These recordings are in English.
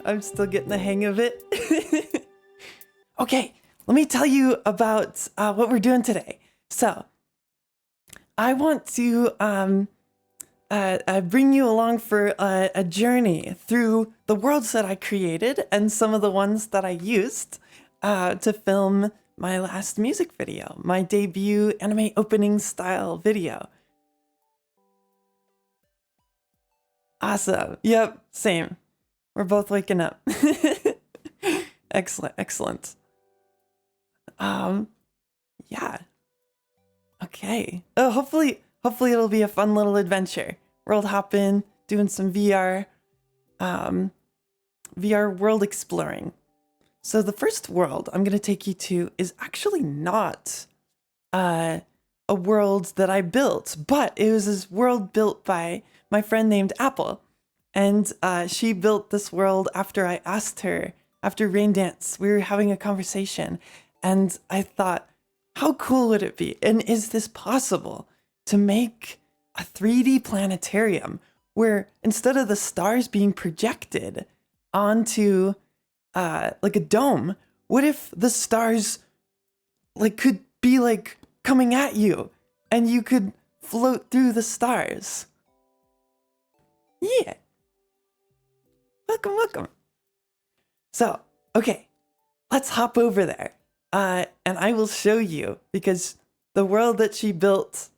I'm still getting the hang of it. Okay, let me tell you about what we're doing today. So, I want to bring you along for a journey through the worlds that I created and some of the ones that I used to film my last music video, my debut anime opening style video. Awesome. Yep, same. We're both waking up. Excellent, excellent. Yeah. Okay. Oh, hopefully it'll be a fun little adventure. World hopping, doing some VR world exploring. So the first world I'm gonna take you to is actually not a world that I built, but it was this world built by my friend named Apple. And she built this world after I asked her, after Rain Dance, we were having a conversation. And I thought, how cool would it be? And is this possible to make a 3D planetarium where instead of the stars being projected onto like a dome, what if the stars could be coming at you and you could float through the stars? Yeah. Welcome, welcome. So, okay, let's hop over there. And I will show you, because the world that she built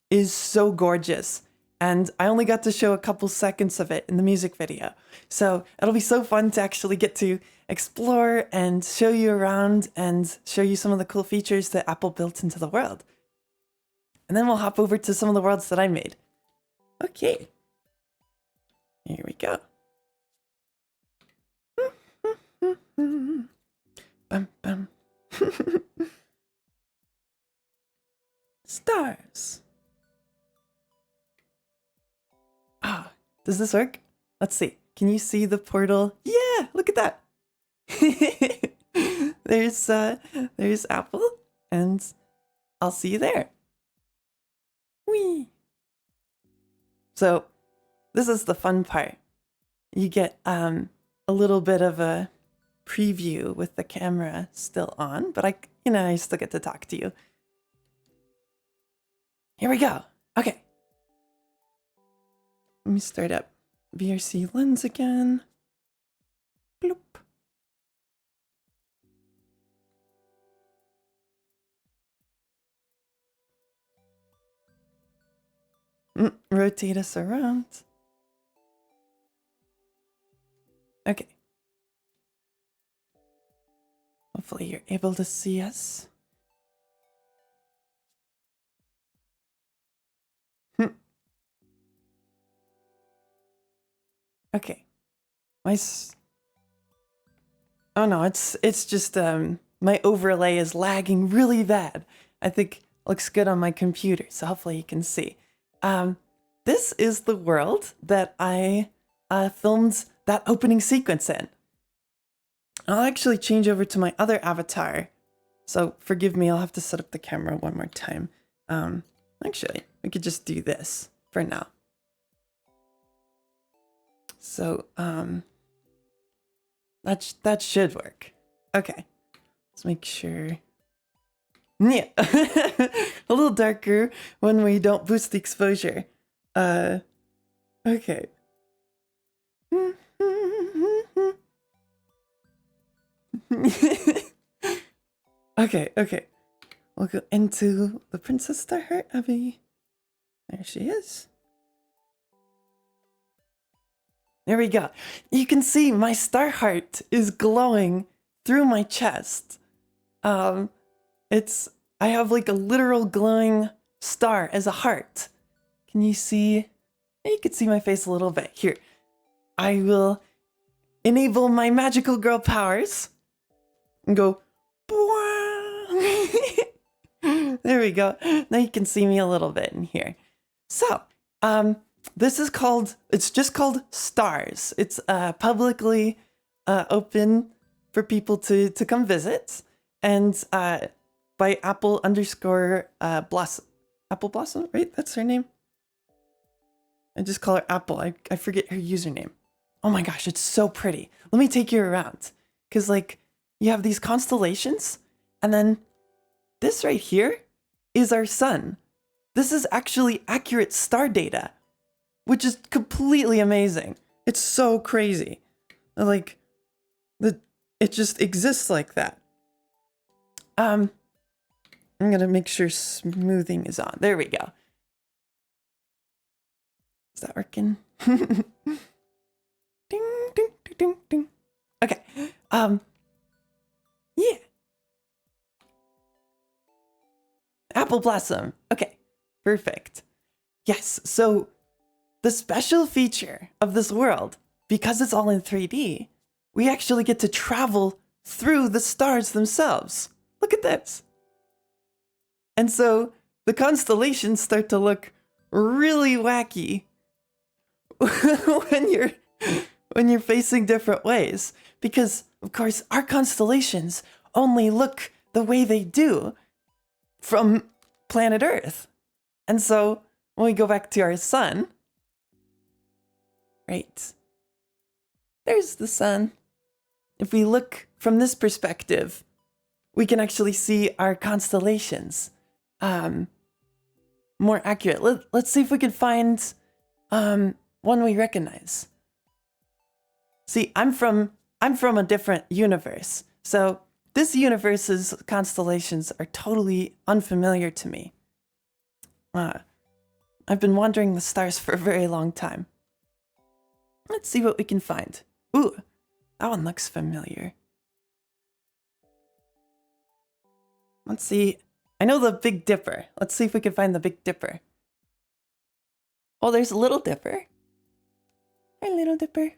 is so gorgeous. And I only got to show a couple seconds of it in the music video. So it'll be so fun to actually get to explore and show you around and show you some of the cool features that Apple built into the world. And then we'll hop over to some of the worlds that I made. Okay. Here we go. Bum, bum. Stars. Ah, does this work? Let's see. Can you see the portal? Yeah, look at that. There's Apple, and I'll see you there. Whee! So, this is the fun part. You get a little bit of a preview with the camera still on, but I still get to talk to you. Here we go. Okay. Let me start up VRC lens again. Bloop. Rotate us around. Okay. Hopefully you're able to see us. Okay. Oh no, it's just my overlay is lagging really bad. I think it looks good on my computer, so hopefully you can see. This is the world that I filmed that opening sequence in. I'll actually change over to my other avatar. So forgive me, I'll have to set up the camera one more time. Actually, we could just do this for now. So, that should work. Okay, let's make sure. Yeah, a little darker when we don't boost the exposure. Okay. Okay. We'll go into the Princess Starheart Abbey. There she is. There we go. You can see my Starheart is glowing through my chest. I have a literal glowing star as a heart. Can you see? You can see my face a little bit. Here, I will enable my magical girl powers and go. There we go. Now you can see me a little bit in here. So, this is it's just called Stars. It's publicly open for people to come visit, and by Apple _ Blossom. Apple Blossom, right? That's her name. I just call her Apple. I forget her username. Oh my gosh, it's so pretty. Let me take you around. Because, like, you have these constellations, and then this right here is our sun. This is actually accurate star data, which is completely amazing. It's so crazy. Like, it just exists like that. I'm gonna make sure smoothing is on. There we go. Is that working? Ding, ding, ding, ding, ding. Okay. Yeah. Apple Blossom. Okay. Perfect. Yes. So the special feature of this world, because it's all in 3D, we actually get to travel through the stars themselves. Look at this. And so the constellations start to look really wacky when you're facing different ways. Because, of course, our constellations only look the way they do from planet Earth. And so when we go back to our sun, right, there's the sun. If we look from this perspective, we can actually see our constellations more accurate. Let's see if we can find one we recognize. See, I'm from a different universe, so this universe's constellations are totally unfamiliar to me. I've been wandering the stars for a very long time. Let's see what we can find. Ooh, that one looks familiar. Let's see. I know the Big Dipper. Let's see if we can find the Big Dipper. Oh, there's a Little Dipper. Hi, Little Dipper.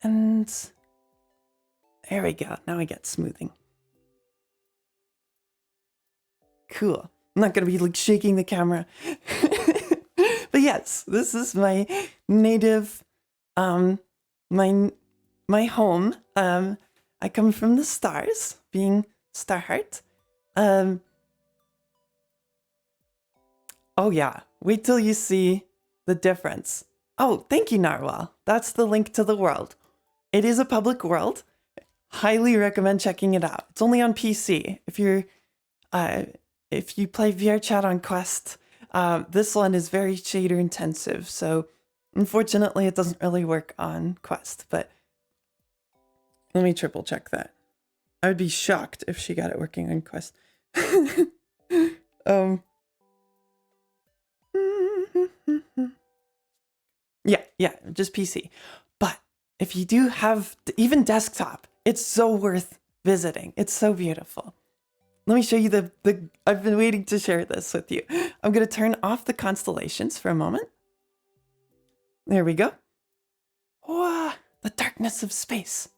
And there we go. Now we got smoothing. Cool. I'm not going to be like shaking the camera. But yes, this is my native, my home. I come from the stars, being Starheart. Oh yeah, wait till you see the difference. Oh, thank you, Narwhal. That's the link to the world. It is a public world. Highly recommend checking it out. It's only on PC. If you play VR chat on Quest, this one is very shader intensive. So unfortunately, it doesn't really work on Quest, but let me triple check that. I would be shocked if she got it working on Quest. Yeah, just PC. But if you do have even desktop, it's so worth visiting. It's so beautiful. Let me show you I've been waiting to share this with you. I'm going to turn off the constellations for a moment. There we go. Wow, the darkness of space.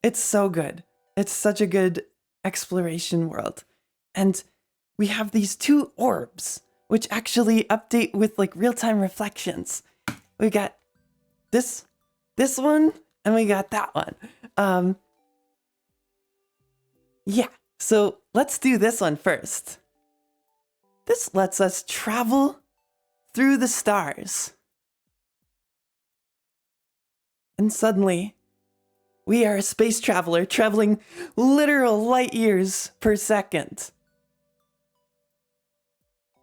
It's so good. It's such a good exploration world. And we have these two orbs, which actually update with like real-time reflections. We got this one, and we got that one. Yeah, so let's do this one first. This lets us travel through the stars. And suddenly, we are a space traveler traveling literal light years per second.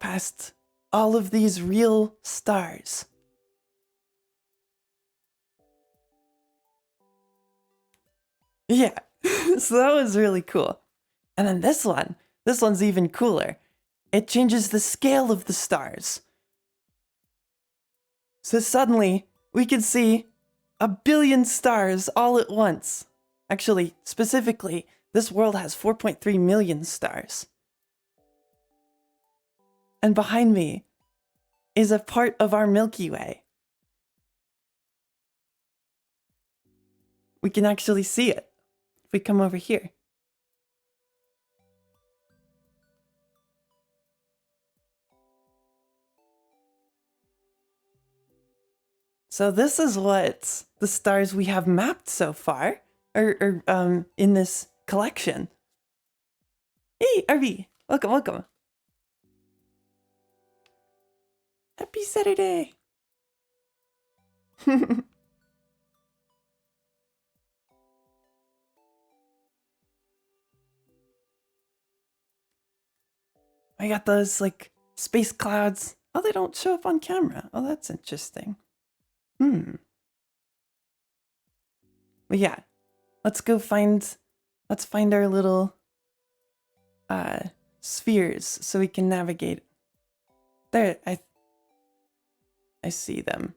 Past all of these real stars. Yeah, so that was really cool. And then this one's even cooler. It changes the scale of the stars. So suddenly, we can see 1 billion stars all at once. Actually, specifically, this world has 4.3 million stars. And behind me is a part of our Milky Way. We can actually see it if we come over here. So this is what the stars we have mapped so far are in this collection. Hey, RV, welcome. Happy Saturday! I got those, like, space clouds. Oh, they don't show up on camera. Oh, that's interesting. But yeah, let's find our little spheres so we can navigate. There, I see them.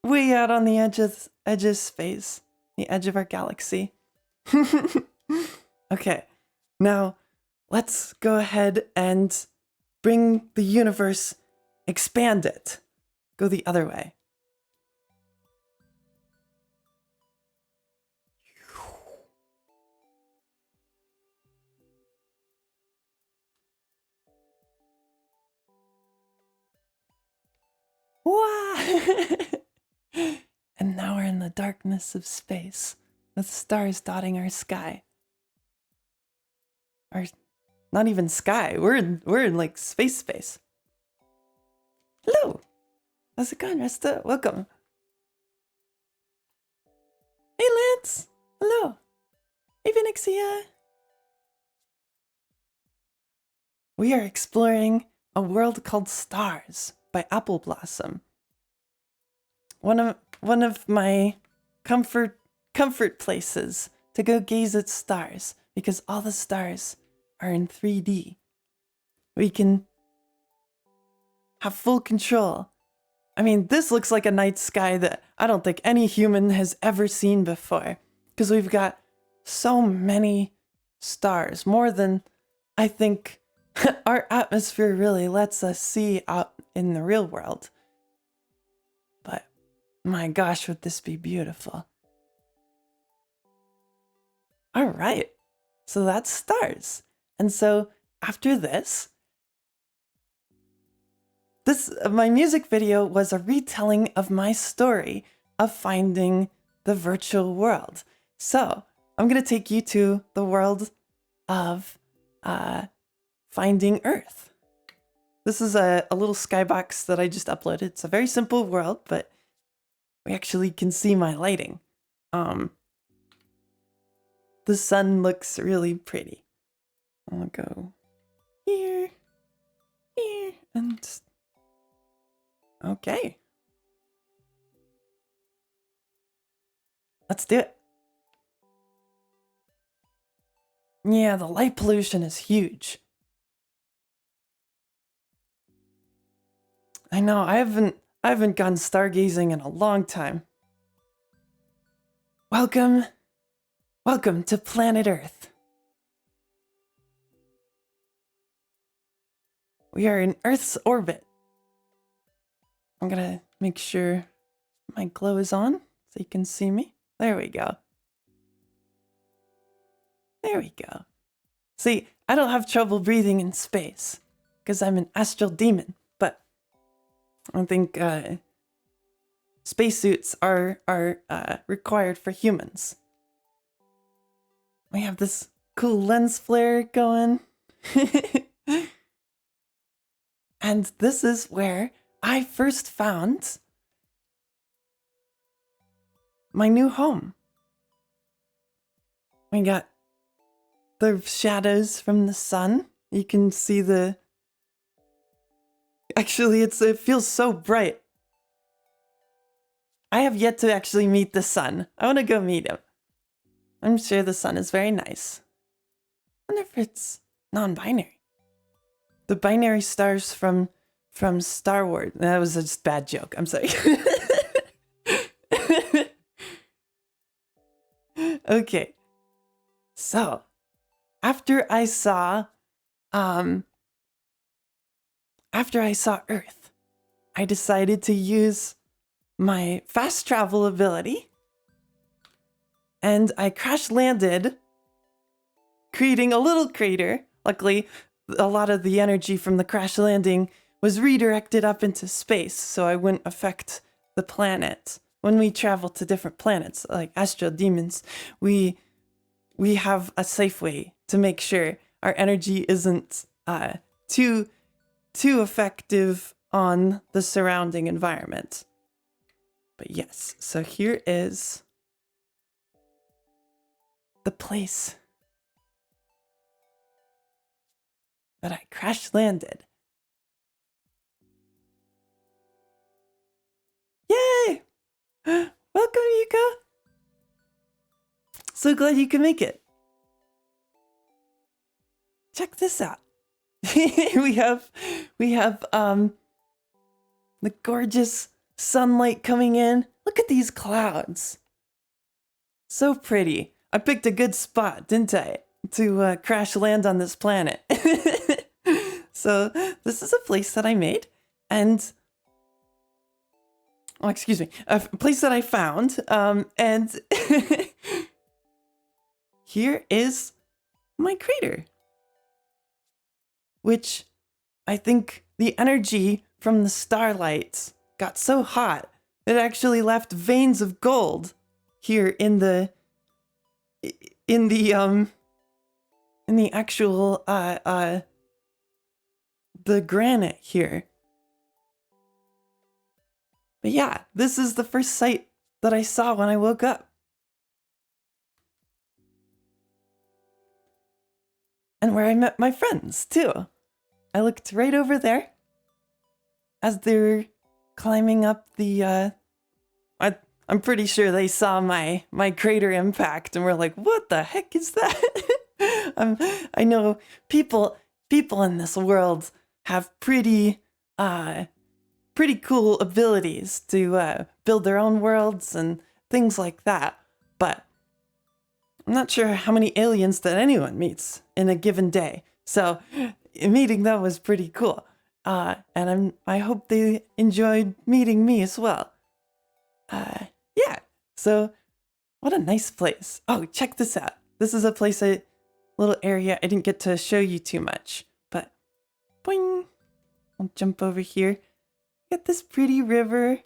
Way out on the edge of space. The edge of our galaxy. Okay, now let's go ahead and bring the universe, expand it. Go the other way. Wow! And now we're in the darkness of space, with stars dotting our sky. Or not even sky. We're in like space. Hello. How's it going, Resta? Welcome. Hey, Lance. Hello. Hey, Vinixia. We are exploring a world called Stars by Apple Blossom. One of my comfort places to go gaze at stars, because all the stars are in 3D. We can have full control. I mean, this looks like a night sky that I don't think any human has ever seen before, because we've got so many stars, more than I think our atmosphere really lets us see out in the real world. But my gosh, would this be beautiful. All right, so that's stars. And so after this, my music video was a retelling of my story of finding the virtual world. So I'm going to take you to the world of finding Earth. This is a little skybox that I just uploaded. It's a very simple world, but we actually can see my lighting. The sun looks really pretty. I'll go here, and okay. Let's do it. Yeah, the light pollution is huge. I know, I haven't gone stargazing in a long time. Welcome to planet Earth. We are in Earth's orbit. I'm gonna make sure my glow is on so you can see me. There we go. There we go. See, I don't have trouble breathing in space because I'm an astral demon, but I think spacesuits are required for humans. We have this cool lens flare going. And this is where I first found my new home. We got the shadows from the sun. You can see actually, it feels so bright. I have yet to actually meet the sun. I want to go meet him. I'm sure the sun is very nice. I wonder if it's non-binary. The binary stars from Star Wars. That was just a bad joke. I'm sorry. Okay. So, after I saw Earth, I decided to use my fast travel ability, and I crash landed, creating a little crater. Luckily, a lot of the energy from the crash landing was redirected up into space, so I wouldn't affect the planet. When we travel to different planets, like astral demons, we have a safe way to make sure our energy isn't too effective on the surrounding environment. But yes, so here is the place that I crash landed. Yay! Welcome, Yuka! So glad you can make it. Check this out. we have the gorgeous sunlight coming in. Look at these clouds. So pretty. I picked a good spot, didn't I? To crash land on this planet. So this is a place that I made, and oh, excuse me, a place that I found, and here is my crater, which I think the energy from the starlight got so hot it actually left veins of gold here in the actual the granite here. But yeah, this is the first sight that I saw when I woke up. And where I met my friends too. I looked right over there as they're climbing up the I'm pretty sure they saw my crater impact and were like, what the heck is that? I know people in this world have pretty cool abilities to build their own worlds and things like that. But I'm not sure how many aliens that anyone meets in a given day. So meeting them was pretty cool. And I hope they enjoyed meeting me as well. Yeah, so what a nice place. Oh, check this out. This is a place, a little area I didn't get to show you too much, but boing, I'll jump over here. Get this pretty river.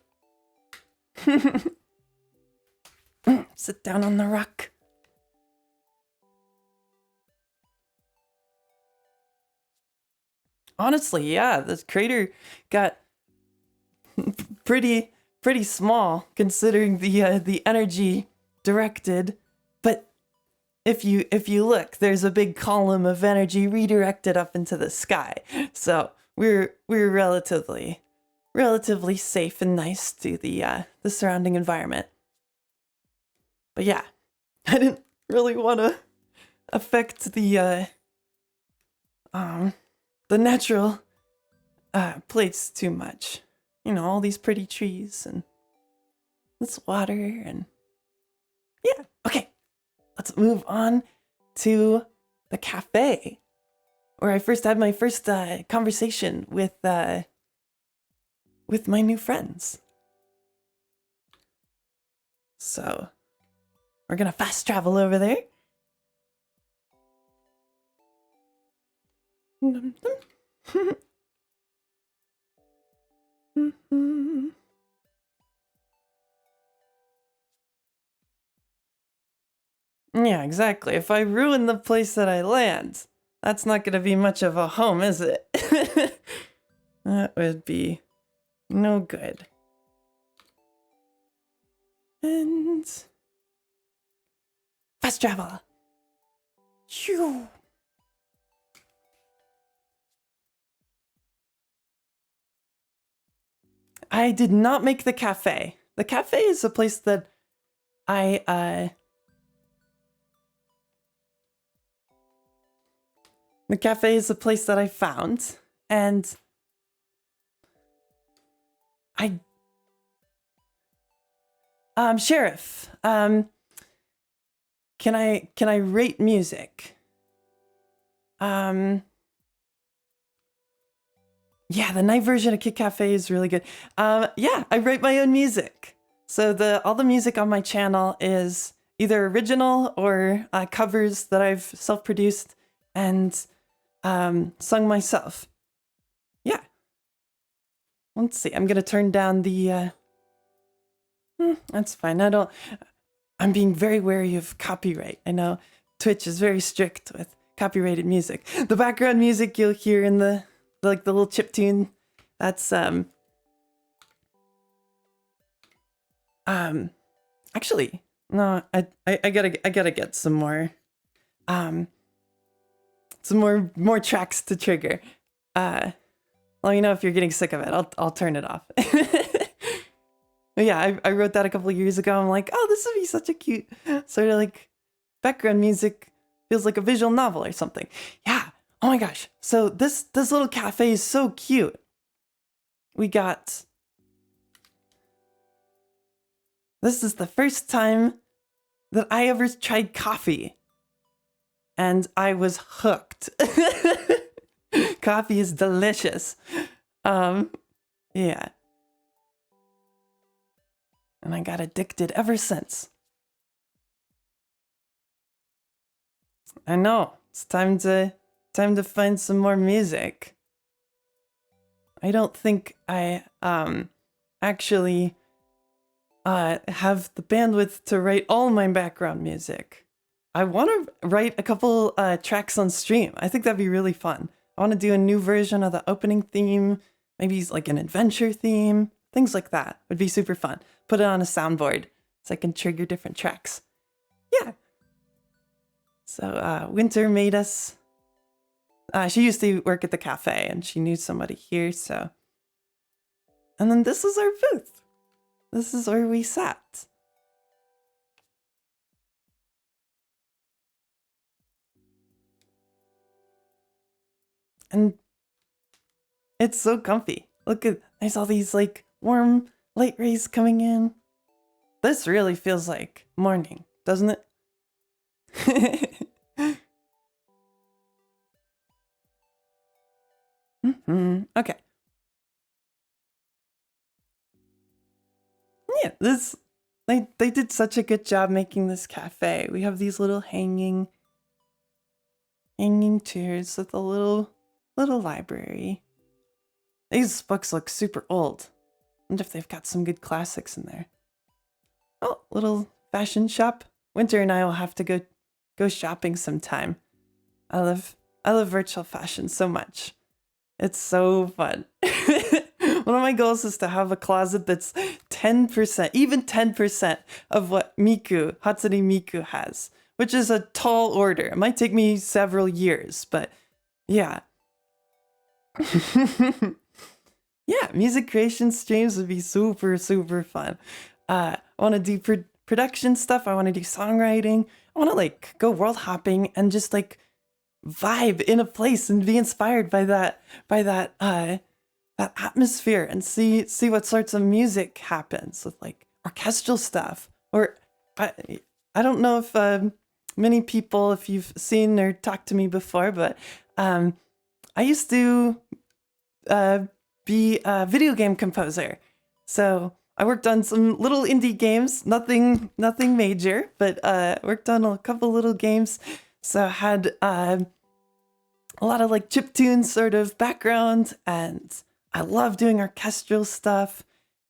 Sit down on the rock. Honestly, yeah, this crater got pretty small considering the energy directed, but if you look, there's a big column of energy redirected up into the sky. So we're relatively safe and nice to the surrounding environment. But yeah, I didn't really want to affect the natural place too much. You know, all these pretty trees and this water and yeah. Okay, let's move on to the cafe where I first had my first conversation with my new friends. So we're gonna fast travel over there. Yeah, exactly. If I ruin the place that I land, that's not gonna be much of a home, is it? That would be no good. And fast travel. Shoo. I did not make the cafe. The cafe is a place that the cafe is a place that I found, and Sheriff, can I rate music? Yeah, the night version of Kit Cafe is really good. Yeah, I write my own music. So all the music on my channel is either original or covers that I've self-produced and sung myself. Yeah. Let's see. I'm gonna turn down the. That's fine. I'm being very wary of copyright. I know Twitch is very strict with copyrighted music. The background music you'll hear in the little chiptune, That's actually no, I gotta get some more more tracks to trigger. Let me know if you're getting sick of it. I'll turn it off. But yeah, I wrote that a couple years ago. I'm like, oh, this would be such a cute sort of like background music. Feels like a visual novel or something. Yeah. Oh my gosh. So this little cafe is so cute. We got... This is the first time that I ever tried coffee. And I was hooked. Coffee is delicious. Yeah. And I got addicted ever since. I know. It's time to find some more music. I don't think I actually have the bandwidth to write all my background music. I want to write a couple tracks on stream. I think that'd be really fun. I want to do a new version of the opening theme, maybe like an adventure theme, things like that would be super fun. Put it on a soundboard so I can trigger different tracks. Yeah. So Winter made us. She used to work at the cafe and she knew somebody here, so. And then this is our booth. This is where we sat. And it's so comfy. Look at, there's all these like warm light rays coming in. This really feels like morning, doesn't it? Okay. Yeah, they did such a good job making this cafe. We have these little hanging chairs with a little library. These books look super old. I wonder if they've got some good classics in there. Oh, little fashion shop. Winter and I will have to go shopping sometime. I love virtual fashion so much. It's so fun. One of my goals is to have a closet that's 10%, even 10% of what Hatsune Miku has, which is a tall order. It might take me several years, but yeah. Yeah, music creation streams would be super, super fun. I want to do production stuff. I want to do songwriting. I want to like go world hopping and just like vibe in a place and be inspired by that atmosphere and see what sorts of music happens with like orchestral stuff. Or I don't know if many people, if you've seen or talked to me before, but I used to be a video game composer. So I worked on some little indie games, nothing major, but worked on a couple little games. So I had a lot of like chiptune sort of background, and I love doing orchestral stuff.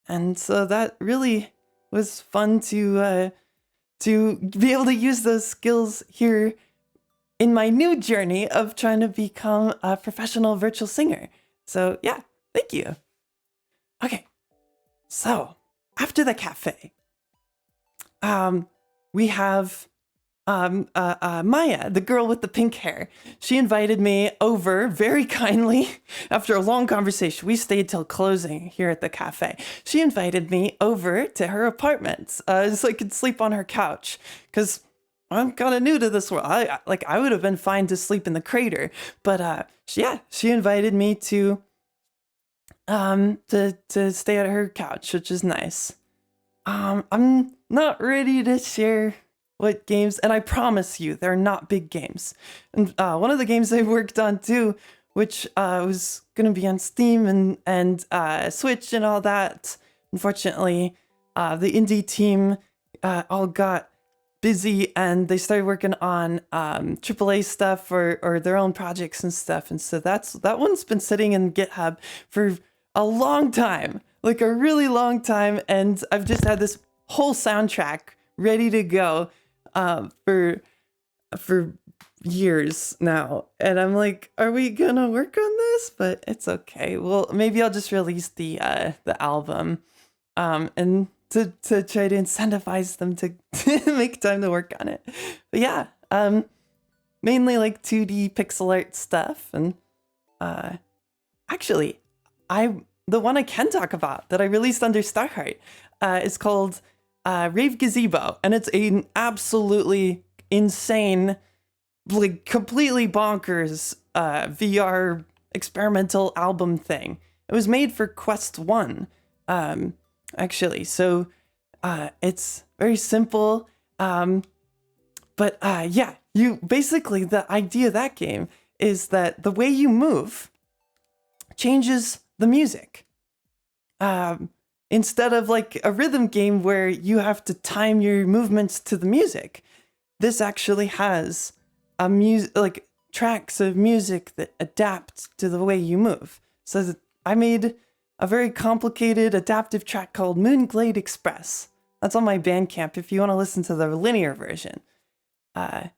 And so that really was fun to be able to use those skills here in my new journey of trying to become a professional virtual singer. So yeah, thank you. Okay, so after the cafe, we have Maya, the girl with the pink hair. She invited me over very kindly. After a long conversation, we stayed till closing here at the cafe. She invited me over to her apartment so I could sleep on her couch, because I'm kind of new to this world. I would have been fine to sleep in the crater, but she invited me to stay at her couch, which is nice. I'm not ready to share what games, and I promise you, they're not big games. And one of the games I worked on too, which was going to be on Steam and Switch and all that. Unfortunately, the indie team all got busy and they started working on AAA stuff or their own projects and stuff. And so that one's been sitting in GitHub for a long time, like a really long time. And I've just had this whole soundtrack ready to go for years now, and I'm like, are we gonna work on this? But it's okay. Well, maybe I'll just release the album, and to try to incentivize them to make time to work on it. But yeah, mainly like 2D pixel art stuff, and actually, the one I can talk about that I released under Starheart is called Rave Gazebo, and it's an absolutely insane, like completely bonkers VR experimental album thing. It was made for Quest 1, actually. So it's very simple. But yeah, you basically, the idea of that game is that the way you move changes the music. Instead of like a rhythm game where you have to time your movements to the music, this actually has a like tracks of music that adapt to the way you move. So I made a very complicated adaptive track called Moonglade Express. That's on my Bandcamp if you want to listen to the linear version. Yeah.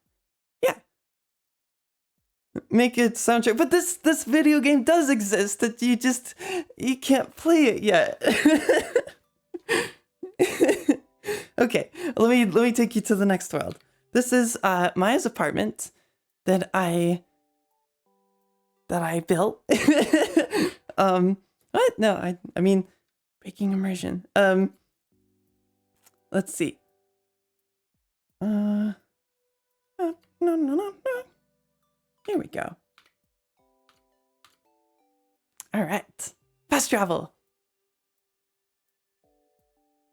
Make it soundtrack. But this video game does exist, that you can't play it yet. Okay, let me take you to the next world. This is Maya's apartment that I built. What? No, I mean breaking immersion. Let's see. No. Here we go. All right. Fast travel.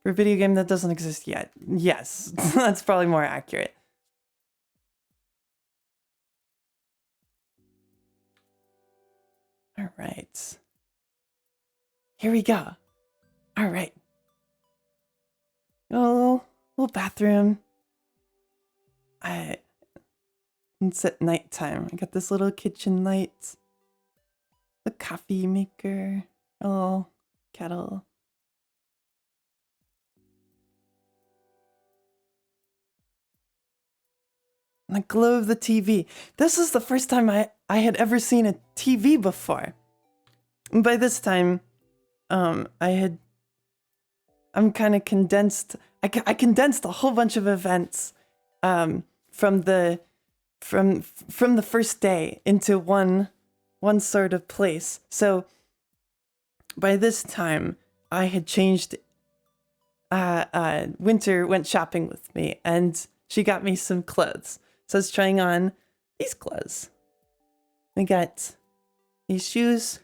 For a video game that doesn't exist yet. Yes, that's probably more accurate. All right. Here we go. All right. Oh, little bathroom. It's at nighttime. I got this little kitchen light, the coffee maker, a little kettle. And the glow of the TV. This is the first time I had ever seen a TV before. And by this time, I'm kind of condensed. I condensed a whole bunch of events from the first day into one sort of place. So by this time, I had changed. Winter went shopping with me, and she got me some clothes. So I was trying on these clothes. I got these shoes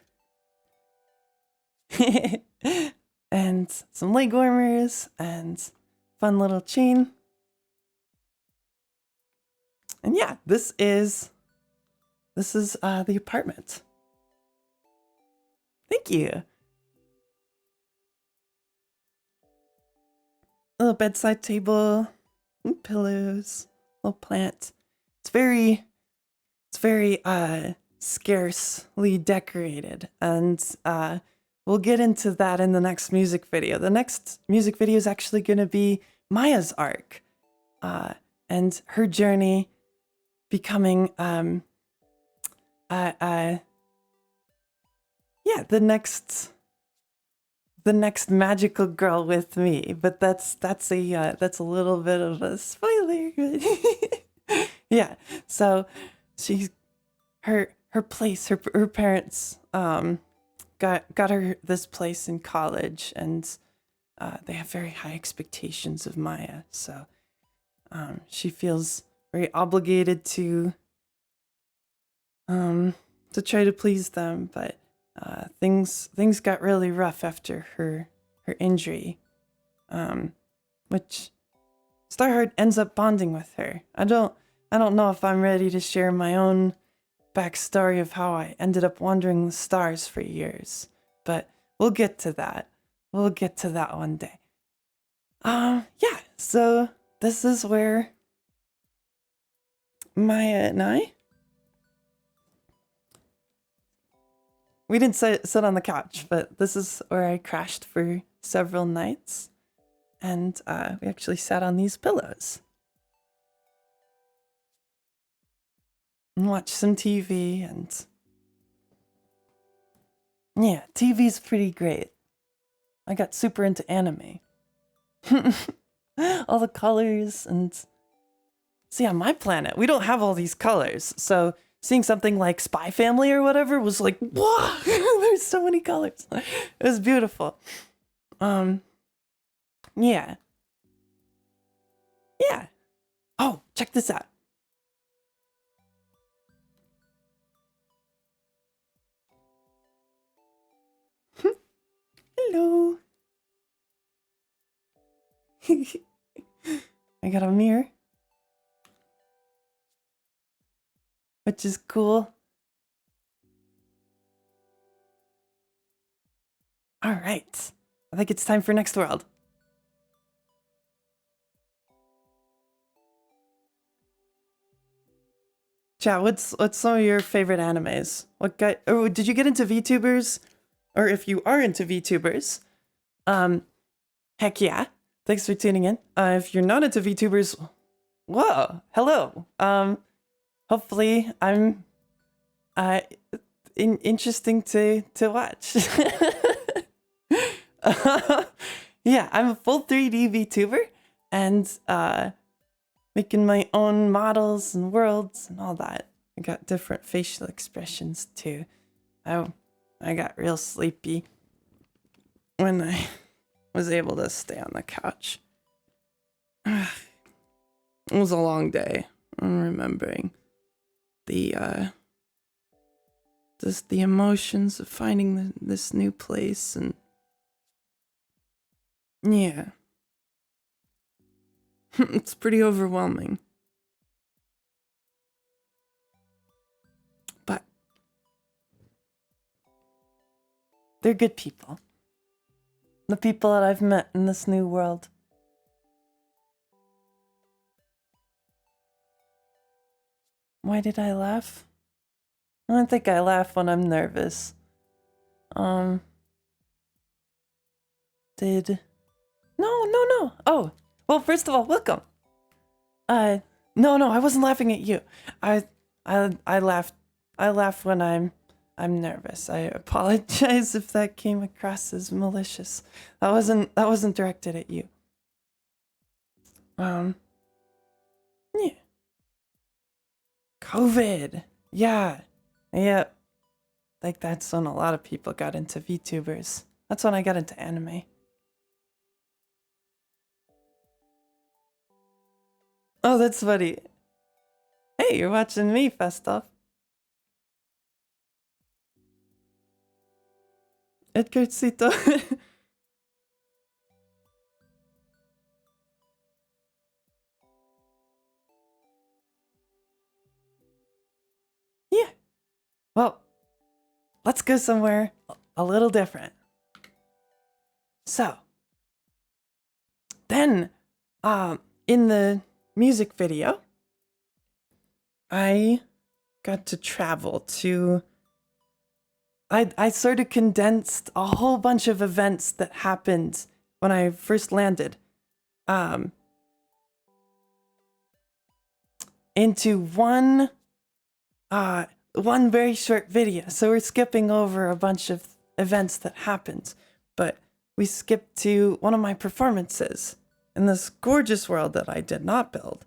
and some leg warmers and fun little chain. And yeah, this is the apartment. Thank you. A little bedside table, and pillows, little plant. It's very scarcely decorated, and we'll get into that in the next music video. The next music video is actually going to be Maya's arc, and her journey becoming yeah, the next magical girl with me. But that's a little bit of a spoiler. Yeah, so she's her place, her parents got her this place in college, and they have very high expectations of Maya, so she feels very obligated to try to please them. But things got really rough after her injury, which Starheart ends up bonding with her. I don't know if I'm ready to share my own backstory of how I ended up wandering the stars for years, but we'll get to that. We'll get to that one day. Yeah, so this is where Maya and we didn't sit on the couch, but this is where I crashed for several nights, and we actually sat on these pillows. and watch some TV, and yeah, TV's pretty great. I got super into anime. All the colors, and see, on my planet, we don't have all these colors, so seeing something like Spy Family or whatever was like, wow, there's so many colors. It was beautiful. Yeah. Yeah. Oh, check this out. Hello. I got a mirror, which is cool. All right. I think it's time for next world. Chat, what's some of your favorite animes? What guy? Oh, did you get into VTubers? Or if you are into VTubers, heck yeah. Thanks for tuning in. If you're not into VTubers, whoa, hello. Hopefully I'm interesting to watch. Yeah, I'm a full 3D VTuber and making my own models and worlds and all that. I got different facial expressions too. I got real sleepy when I was able to stay on the couch. It was a long day. I'm remembering the just the emotions of finding this new place, and yeah. It's pretty overwhelming. But they're good people. The people that I've met in this new world. Why did I laugh? I don't think I laugh when I'm nervous. No. Oh, well, first of all, welcome. No, I wasn't laughing at you. I laugh when I'm nervous. I apologize if that came across as malicious. That wasn't directed at you. Yeah. COVID. Yeah. Like that's when a lot of people got into VTubers. That's when I got into anime. Oh, that's funny. Hey, you're watching me, Festov. Edgarcito. Yeah. Well, let's go somewhere a little different. So, then, in the music video, I got to travel to... I sort of condensed a whole bunch of events that happened when I first landed into one very short video. So we're skipping over a bunch of events that happened, but we skipped to one of my performances in this gorgeous world that I did not build.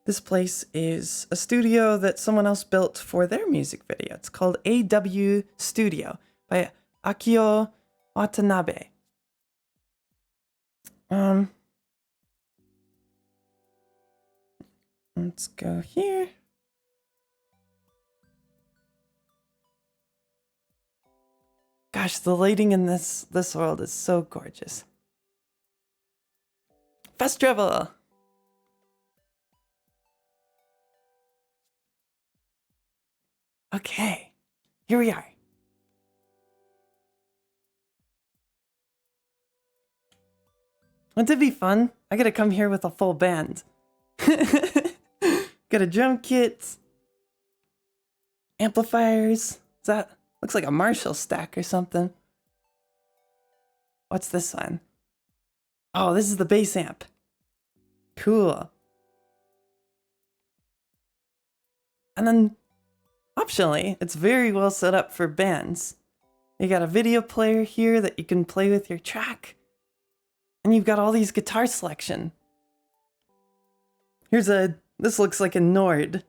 This place is a studio that someone else built for their music video. It's called AW Studio by Akio Watanabe. Let's go here. Gosh, the lighting in this world is so gorgeous. Fast travel. Okay, here we are. Wouldn't it be fun? I gotta come here with a full band. Got a drum kit, amplifiers. That looks like a Marshall stack or something. What's this one? Oh, this is the bass amp. Cool. And then, optionally, it's very well set up for bands. You got a video player here that you can play with your track. And you've got all these guitar selection. This looks like a Nord.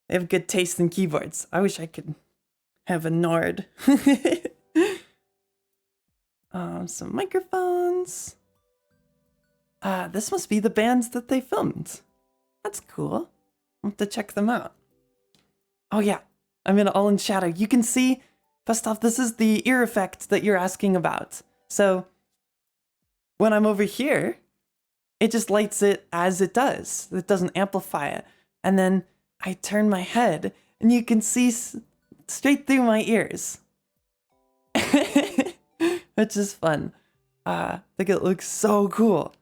They have good taste in keyboards. I wish I could have a Nord. Some microphones. This must be the bands that they filmed. That's cool. I'll have to check them out. Oh yeah, I'm all in shadow. You can see, first off, this is the ear effect that you're asking about. So when I'm over here, it just lights it as it does. It doesn't amplify it. And then I turn my head and you can see straight through my ears. Which is fun. I think it looks so cool.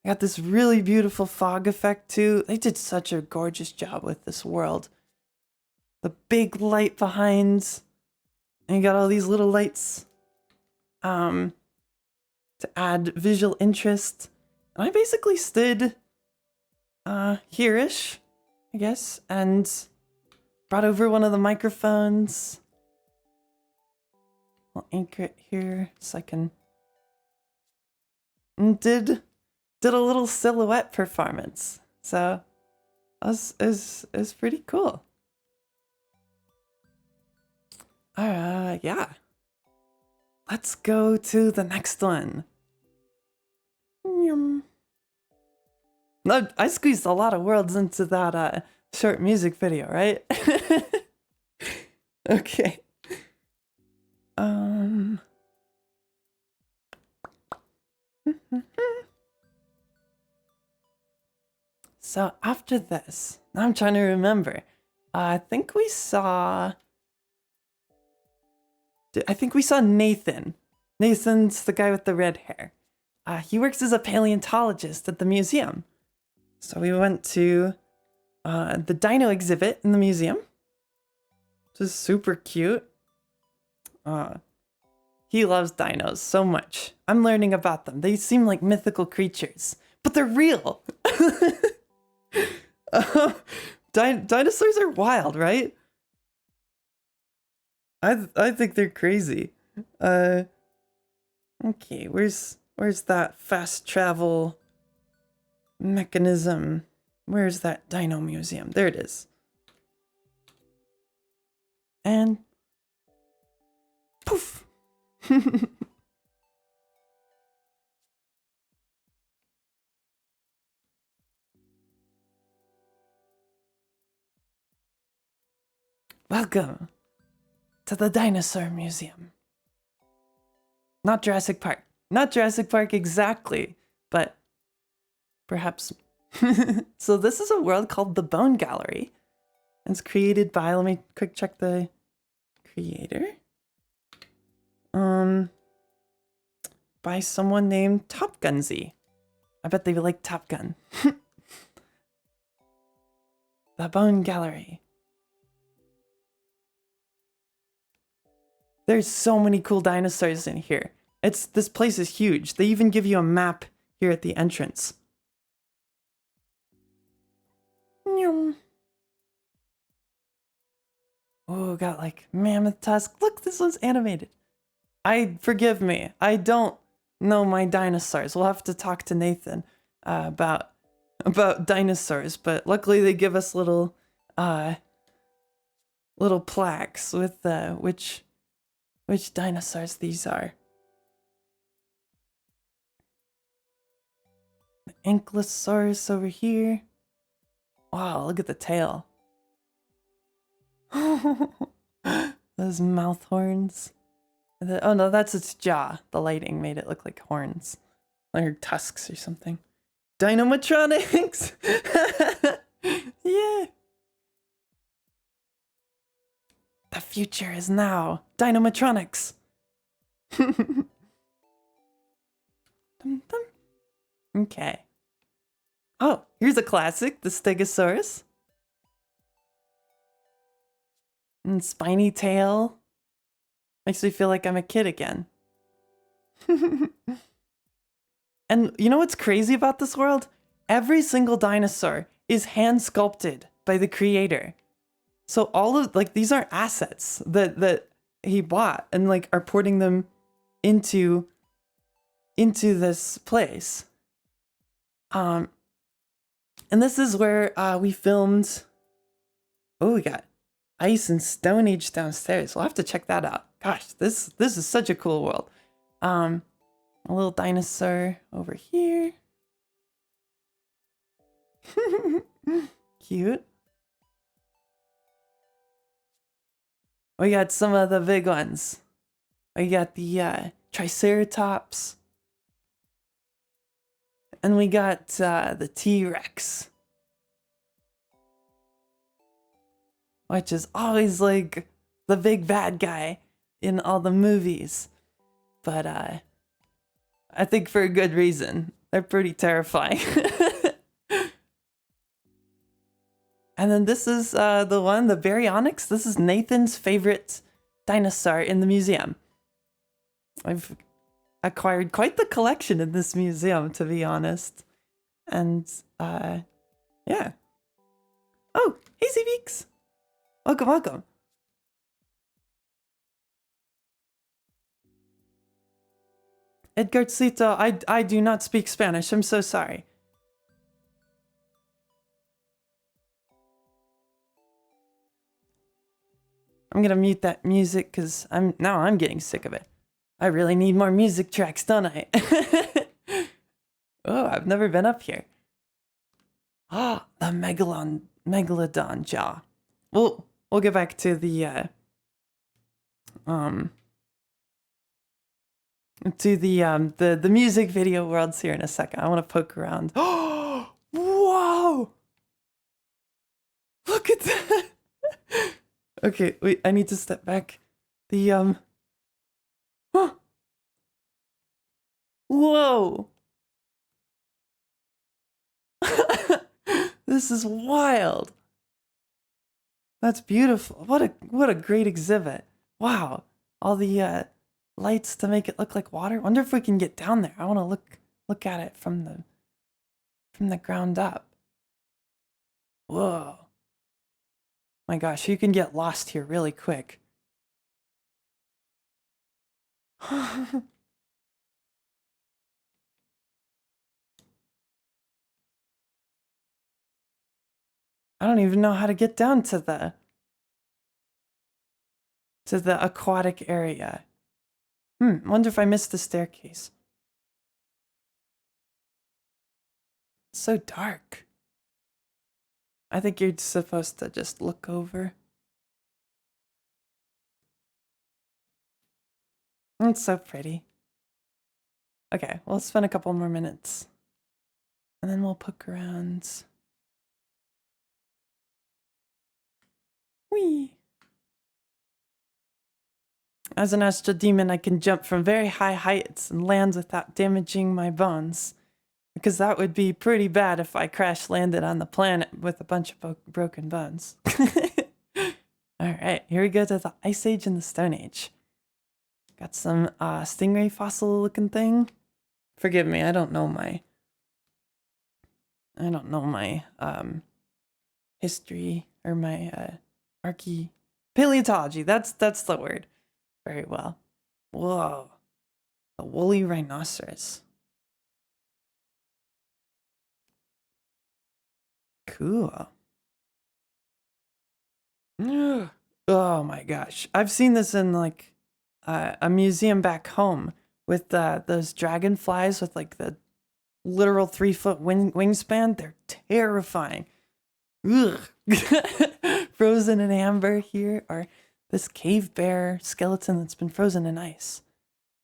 I got this really beautiful fog effect too. They did such a gorgeous job with this world. The big light behind. And you got all these little lights to add visual interest. And I basically stood here-ish, I guess, and brought over one of the microphones. I'll anchor it here so I can... And did a little silhouette performance. So it was pretty cool. Yeah. Let's go to the next one. No, I squeezed a lot of worlds into that short music video, right? Okay. So after this, now I'm trying to remember. I think we saw Nathan. Nathan's the guy with the red hair. He works as a paleontologist at the museum. So we went to the Dino exhibit in the museum, which is super cute. He loves dinos so much. I'm learning about them. They seem like mythical creatures, but they're real. Dinosaurs are wild, right? I think they're crazy. Okay, where's that fast travel mechanism? Where's that dino museum? There it is. And poof. Welcome to the Dinosaur Museum. Not Jurassic Park. Not Jurassic Park exactly, but perhaps. So this is a world called the Bone Gallery. It's created by, let me quick check the creator. By someone named Topsunsi. I bet they like Top Gun. The Bone Gallery. There's so many cool dinosaurs in here. This place is huge. They even give you a map here at the entrance. Oh, got like mammoth tusk. Look, this one's animated. Forgive me. I don't know my dinosaurs. We'll have to talk to Nathan about dinosaurs, but luckily they give us little plaques with which dinosaurs these are. The Ankylosaurus over here. Wow, look at the tail. Those mouth horns. Oh no, that's its jaw. The lighting made it look like horns. Or tusks or something. Dinomatronics! Yeah! The future is now. Dinomatronics! Okay. Oh, here's a classic, the Stegosaurus. And spiny tail. Makes me feel like I'm a kid again. And you know what's crazy about this world? Every single dinosaur is hand sculpted by the creator. So all of like these are assets that he bought and like are porting them into this place. And this is where we filmed. Oh, we got ice and Stone Age downstairs. We'll have to check that out. Gosh, this is such a cool world. A little dinosaur over here. Cute. We got some of the big ones. We got the Triceratops. And we got the T-Rex. Which is always like the big bad guy in all the movies. But I think for a good reason. They're pretty terrifying. And then this is the one, the Baryonyx. This is Nathan's favorite dinosaur in the museum. I've acquired quite the collection in this museum, to be honest. And yeah. Oh, Hazy Beaks. Welcome, welcome. Edgarcito, I do not speak Spanish. I'm so sorry. I'm gonna mute that music because I'm getting sick of it. I really need more music tracks, don't I? Oh, I've never been up here. Ah, the megalodon jaw. We'll get back to the the music video worlds here in a second. I want to poke around. Oh, whoa! Look at that. Okay, wait, I need to step back. The huh. Whoa. This is wild. That's beautiful. What a great exhibit. Wow. All the lights to make it look like water. Wonder if we can get down there. I want to look at it from the ground up. Whoa. My gosh, you can get lost here really quick. I don't even know how to get down to the aquatic area. Wonder if I missed the staircase. It's so dark. I think you're supposed to just look over. It's so pretty. Okay, we'll spend a couple more minutes. And then we'll poke around. Whee! As an astral demon, I can jump from very high heights and land without damaging my bones. Because that would be pretty bad if I crash landed on the planet with a bunch of broken bones. Alright, here we go to the Ice Age and the Stone Age. Got some stingray fossil looking thing. Forgive me, I don't know my history or my paleontology. That's the word. Very well. Whoa. The woolly rhinoceros. Cool. Oh my gosh. I've seen this in like a museum back home with those dragonflies with like the literal 3-foot wingspan. They're terrifying. Ugh. Frozen in amber here, or this cave bear skeleton that's been frozen in ice.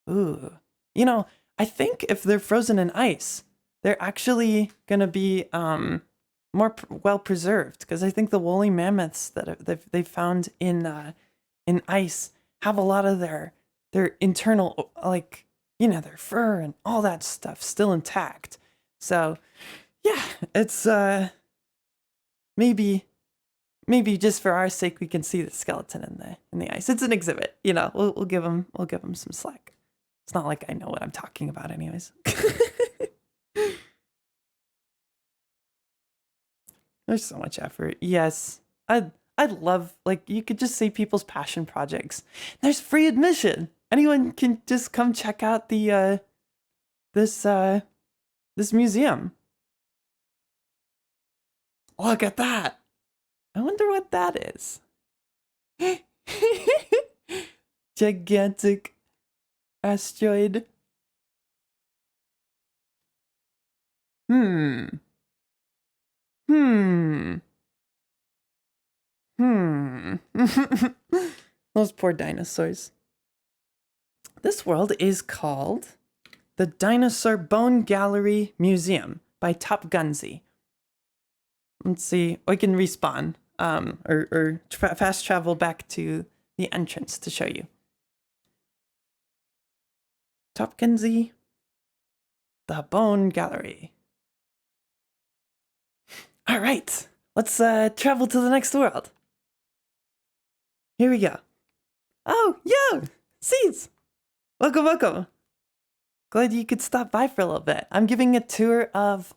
Ooh. You know, I think if they're frozen in ice, they're actually gonna be more well preserved, because I think the woolly mammoths that they found in ice have a lot of their internal, like, you know, their fur and all that stuff still intact. So yeah, it's maybe just for our sake we can see the skeleton in the ice. It's an exhibit, you know. We'll give them some slack. It's not like I know what I'm talking about anyways. There's so much effort. Yes. I love, like, you could just see people's passion projects. There's free admission. Anyone can just come check out the this museum. Look at that. I wonder what that is. Gigantic asteroid. Hmm. Those poor dinosaurs. This world is called the Dinosaur Bone Gallery Museum by topsunsi. Let's see. I can respawn, or fast travel back to the entrance to show you. topsunsi, the Bone Gallery. All right, let's travel to the next world. Here we go. Oh, yo, Seeds. Welcome, welcome. Glad you could stop by for a little bit. I'm giving a tour of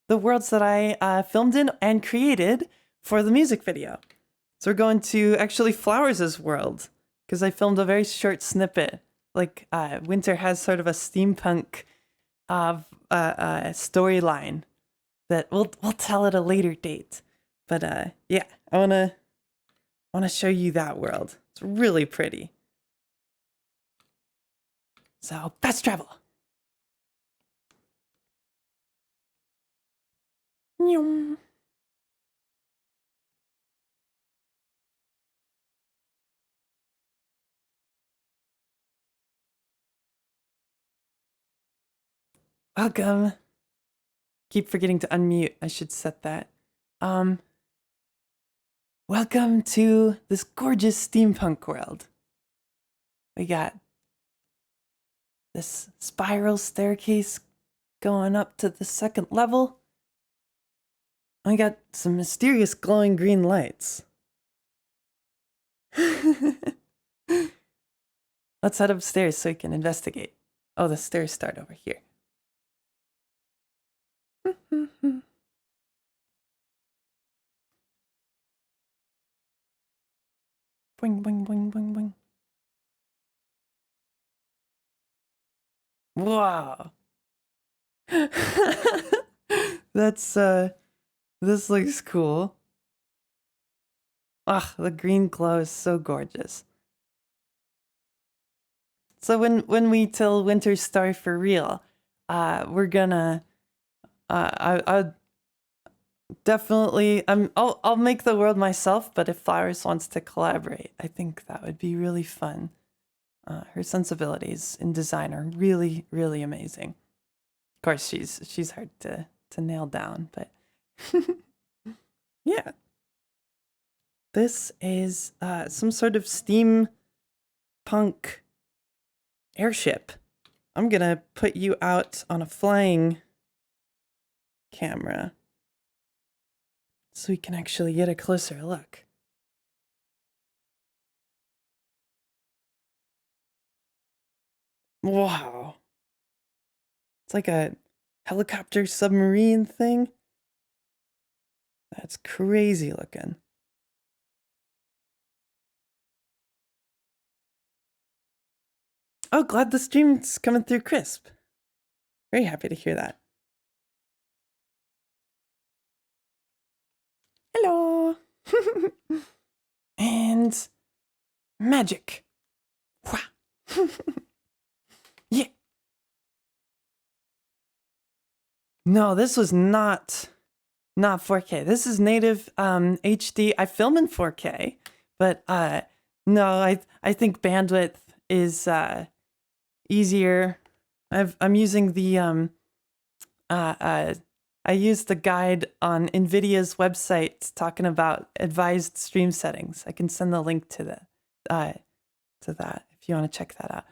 the worlds that I filmed in and created for the music video. So we're going to actually Flowers' world, because I filmed a very short snippet. Like, Winter has sort of a steampunk storyline that we'll tell at a later date. But yeah, I wanna show you that world. It's really pretty. So fast travel. Welcome Keep forgetting to unmute. I should set that. Welcome to this gorgeous steampunk world. We got this spiral staircase going up to the second level. I got some mysterious glowing green lights. Let's head upstairs so we can investigate. Oh, the stairs start over here. Boing, boing, boing, boing, boing. Wow. That's, this looks cool. Ah, the green glow is so gorgeous. So when we tell Winter's story for real, we're gonna, I definitely, I'll make the world myself, but if Flowers wants to collaborate, I think that would be really fun. Her sensibilities in design are really, really amazing. Of course, she's hard to nail down, but yeah. This is some sort of steampunk airship. I'm gonna put you out on a flying camera so we can actually get a closer look. Wow. It's like a helicopter submarine thing. That's crazy looking. Oh, glad the stream's coming through crisp. Very happy to hear that. Hello. And magic. Yeah. No, this was not 4K. This is native HD. I film in 4K, but no, I think bandwidth is easier. I'm using the I used the guide on NVIDIA's website talking about advised stream settings. I can send the link to that if you want to check that out.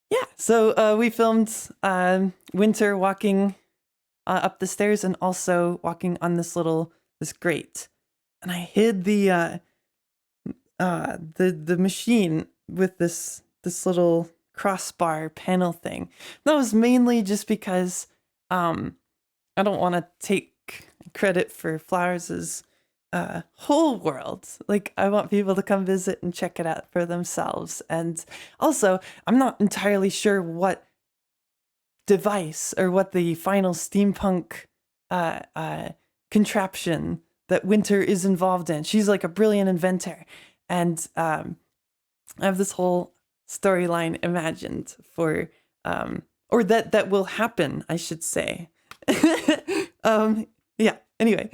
Yeah, so we filmed Winter walking up the stairs and also walking on this grate, and I hid the machine with this little crossbar panel thing. That was mainly just because I don't want to take credit for Flowers' whole world. Like, I want people to come visit and check it out for themselves. And also, I'm not entirely sure what device or what the final steampunk contraption that Winter is involved in. She's like a brilliant inventor. And I have this whole storyline imagined for, or that will happen, I should say. Yeah, anyway.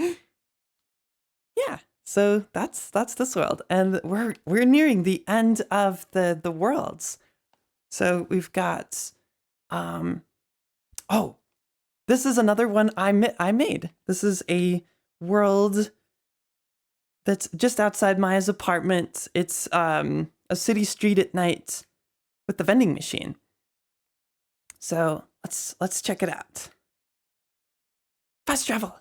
Yeah, so that's this world. And we're nearing the end of the worlds. So we've got, oh, this is another one I made. This is a world that's just outside Maya's apartment. It's a city street at night with the vending machine. So let's check it out. Fast travel.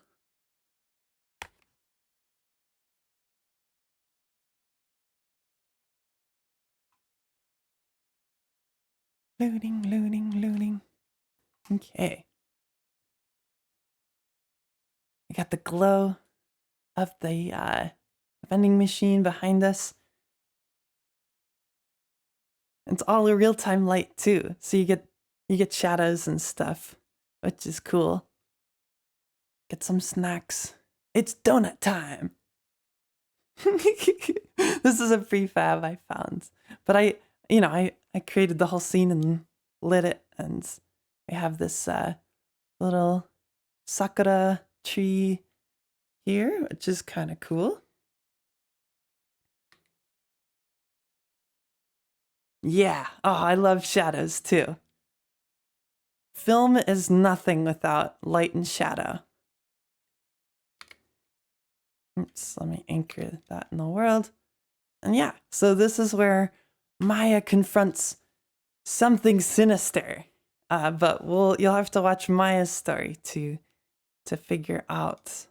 Loading. Okay. We got the glow of the vending machine behind us. It's all a real-time light too, so you get shadows and stuff, which is cool. Get some snacks. It's donut time. This is a prefab I found, but I created the whole scene and lit it, and we have this little sakura tree here, which is kind of cool. Yeah. Oh, I love shadows too. Film is nothing without light and shadow. Oops, let me anchor that in the world. And yeah, so this is where Maya confronts something sinister. But you'll have to watch Maya's story to figure out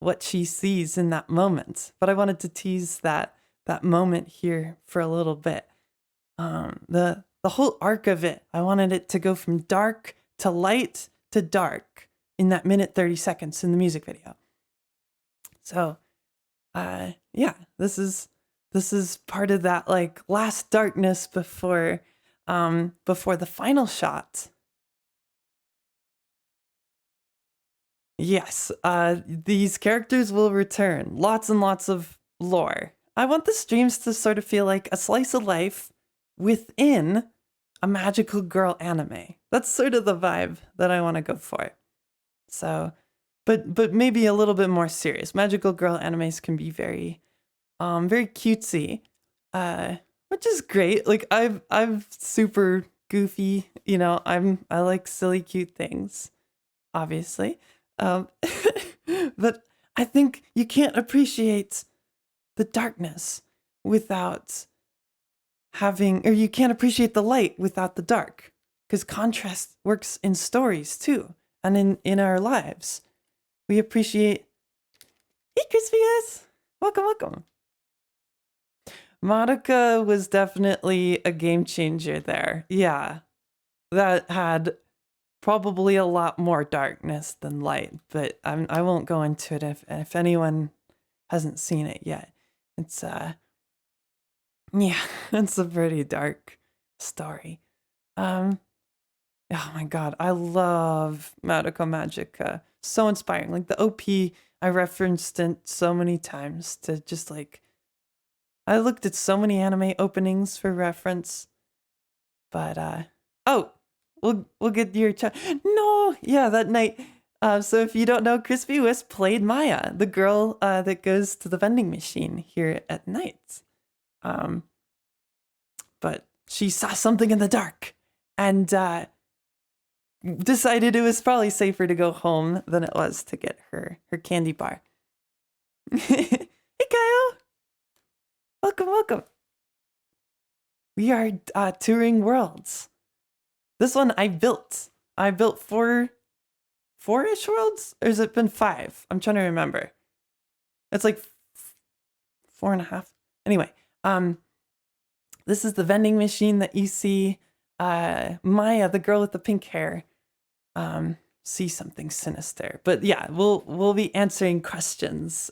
what she sees in that moment. But I wanted to tease that moment here for a little bit. The whole arc of it, I wanted it to go from dark to light to dark in that minute 30 seconds in the music video. So, yeah, this is part of that like last darkness before the final shot. Yes, these characters will return. Lots and lots of lore. I want the streams to sort of feel like a slice of life within a magical girl anime. That's sort of the vibe that I want to go for. So, but maybe a little bit more serious. Magical girl animes can be very cutesy, which is great. Like I'm super goofy, I like silly, cute things, obviously. But I think you can't appreciate the darkness without having, or you can't appreciate the light without the dark, because contrast works in stories too, and in our lives. We appreciate. Hey, Crispius! Welcome. Madoka was definitely a game changer there. Yeah, that had probably a lot more darkness than light, but I won't go into it if anyone hasn't seen it yet. It's yeah, it's a pretty dark story. Oh my god, I love Madoka Magica. So inspiring. Like the OP, I referenced it so many times to just like, I looked at so many anime openings for reference, but oh, we'll get your chat. No, yeah, that night. So if you don't know, Crispy Wisp played Maya, the girl that goes to the vending machine here at night. But she saw something in the dark and decided it was probably safer to go home than it was to get her candy bar. Hey, Kyle! Welcome. We are touring worlds. This one I built. I built four-ish worlds? Or has it been 5? I'm trying to remember. It's like 4.5. Anyway, this is the vending machine that you see. Maya, the girl with the pink hair, see something sinister. But yeah, we'll be answering questions.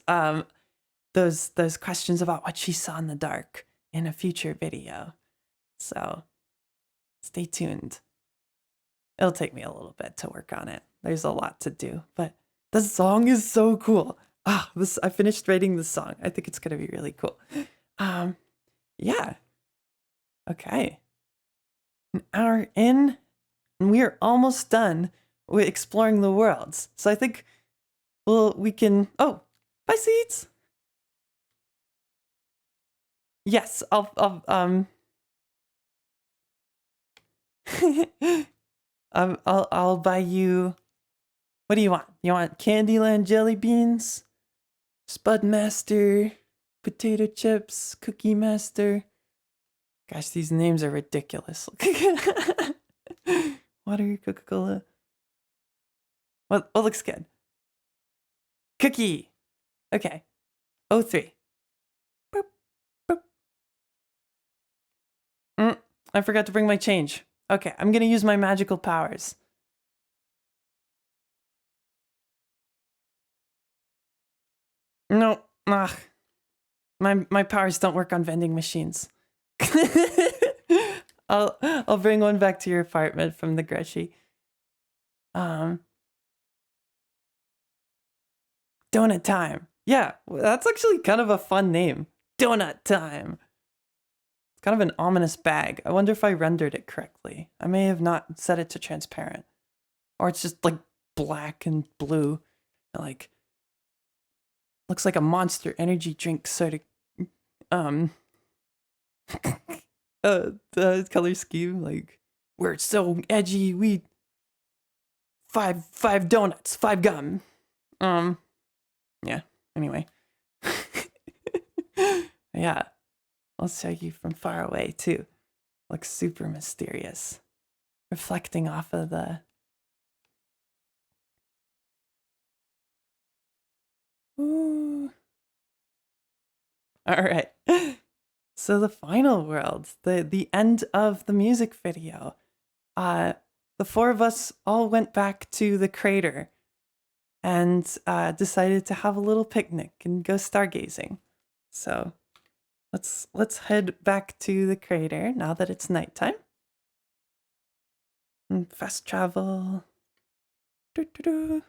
those questions about what she saw in the dark in a future video. So stay tuned. It'll take me a little bit to work on it. There's a lot to do, but the song is so cool. I finished writing the song. I think it's gonna be really cool. Yeah. Okay. An hour in, and we are almost done with exploring the worlds. So I think we can. Oh, bye, seeds. Yes, I'll I'll buy you. What do you want? You want Candyland jelly beans, Spudmaster, potato chips, Cookie Master. Gosh, these names are ridiculous. Water, Coca-Cola. What looks good? Cookie. Okay. 03. Boop, boop. I forgot to bring my change. Okay, I'm gonna use my magical powers. No, my powers don't work on vending machines. I'll bring one back to your apartment from the Greshey. Donut time. Yeah, that's actually kind of a fun name. Donut time. It's kind of an ominous bag. I wonder if I rendered it correctly. I may have not set it to transparent. Or it's just like black and blue. Like, looks like a Monster Energy drink sort of, the color scheme. Like, we're so edgy, we... Five donuts, 5 gum. Yeah, anyway. Yeah, I'll show you from far away too. Looks super mysterious. Reflecting off of the... Ooh. All right. So the final world, the end of the music video. The 4 of us all went back to the crater and decided to have a little picnic and go stargazing. So let's head back to the crater now that it's nighttime. And fast travel. Doo-doo-doo.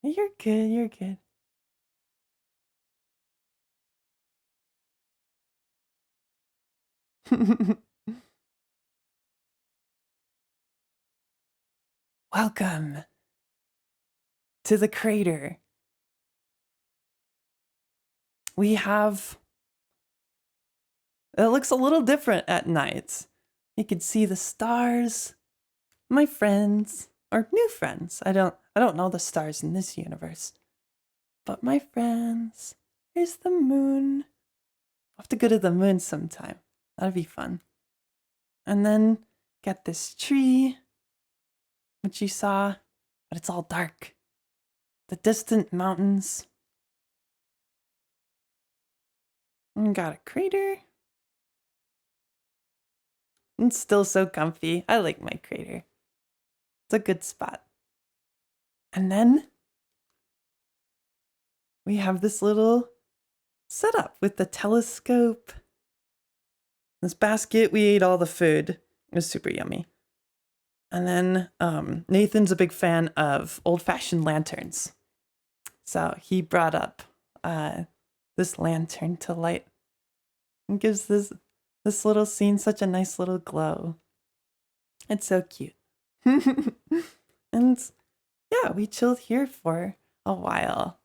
You're good, you're good. Welcome to the crater. We have... It looks a little different at night. You can see the stars. My friends, or new friends. I don't know the stars in this universe. But my friends, there's the moon. I'll have to go to the moon sometime. That'd be fun. And then get this tree, which you saw, but it's all dark. The distant mountains. And got a crater. It's still so comfy. I like my crater. It's a good spot. And then we have this little setup with the telescope. This basket, we ate all the food. It was super yummy. And then Nathan's a big fan of old-fashioned lanterns. So he brought up this lantern to light and gives this little scene such a nice little glow. It's so cute. And yeah, we chilled here for a while.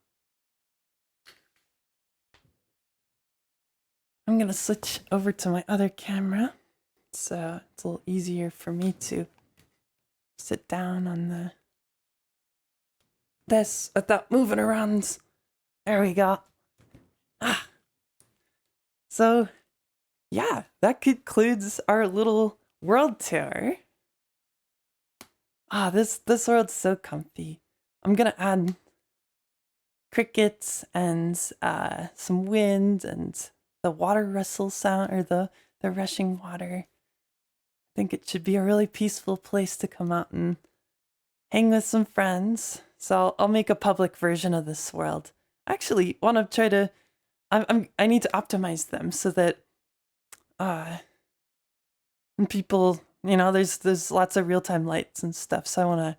I'm gonna switch over to my other camera, so it's a little easier for me to sit down on this without moving around. There we go. So yeah, that concludes our little world tour. This world's so comfy. I'm gonna add crickets and some wind and the water rustle sound, or the rushing water. I think it should be a really peaceful place to come out and hang with some friends. So I'll make a public version of this world. I actually want to try to. I need to optimize them so that people, there's lots of real-time lights and stuff. So I want to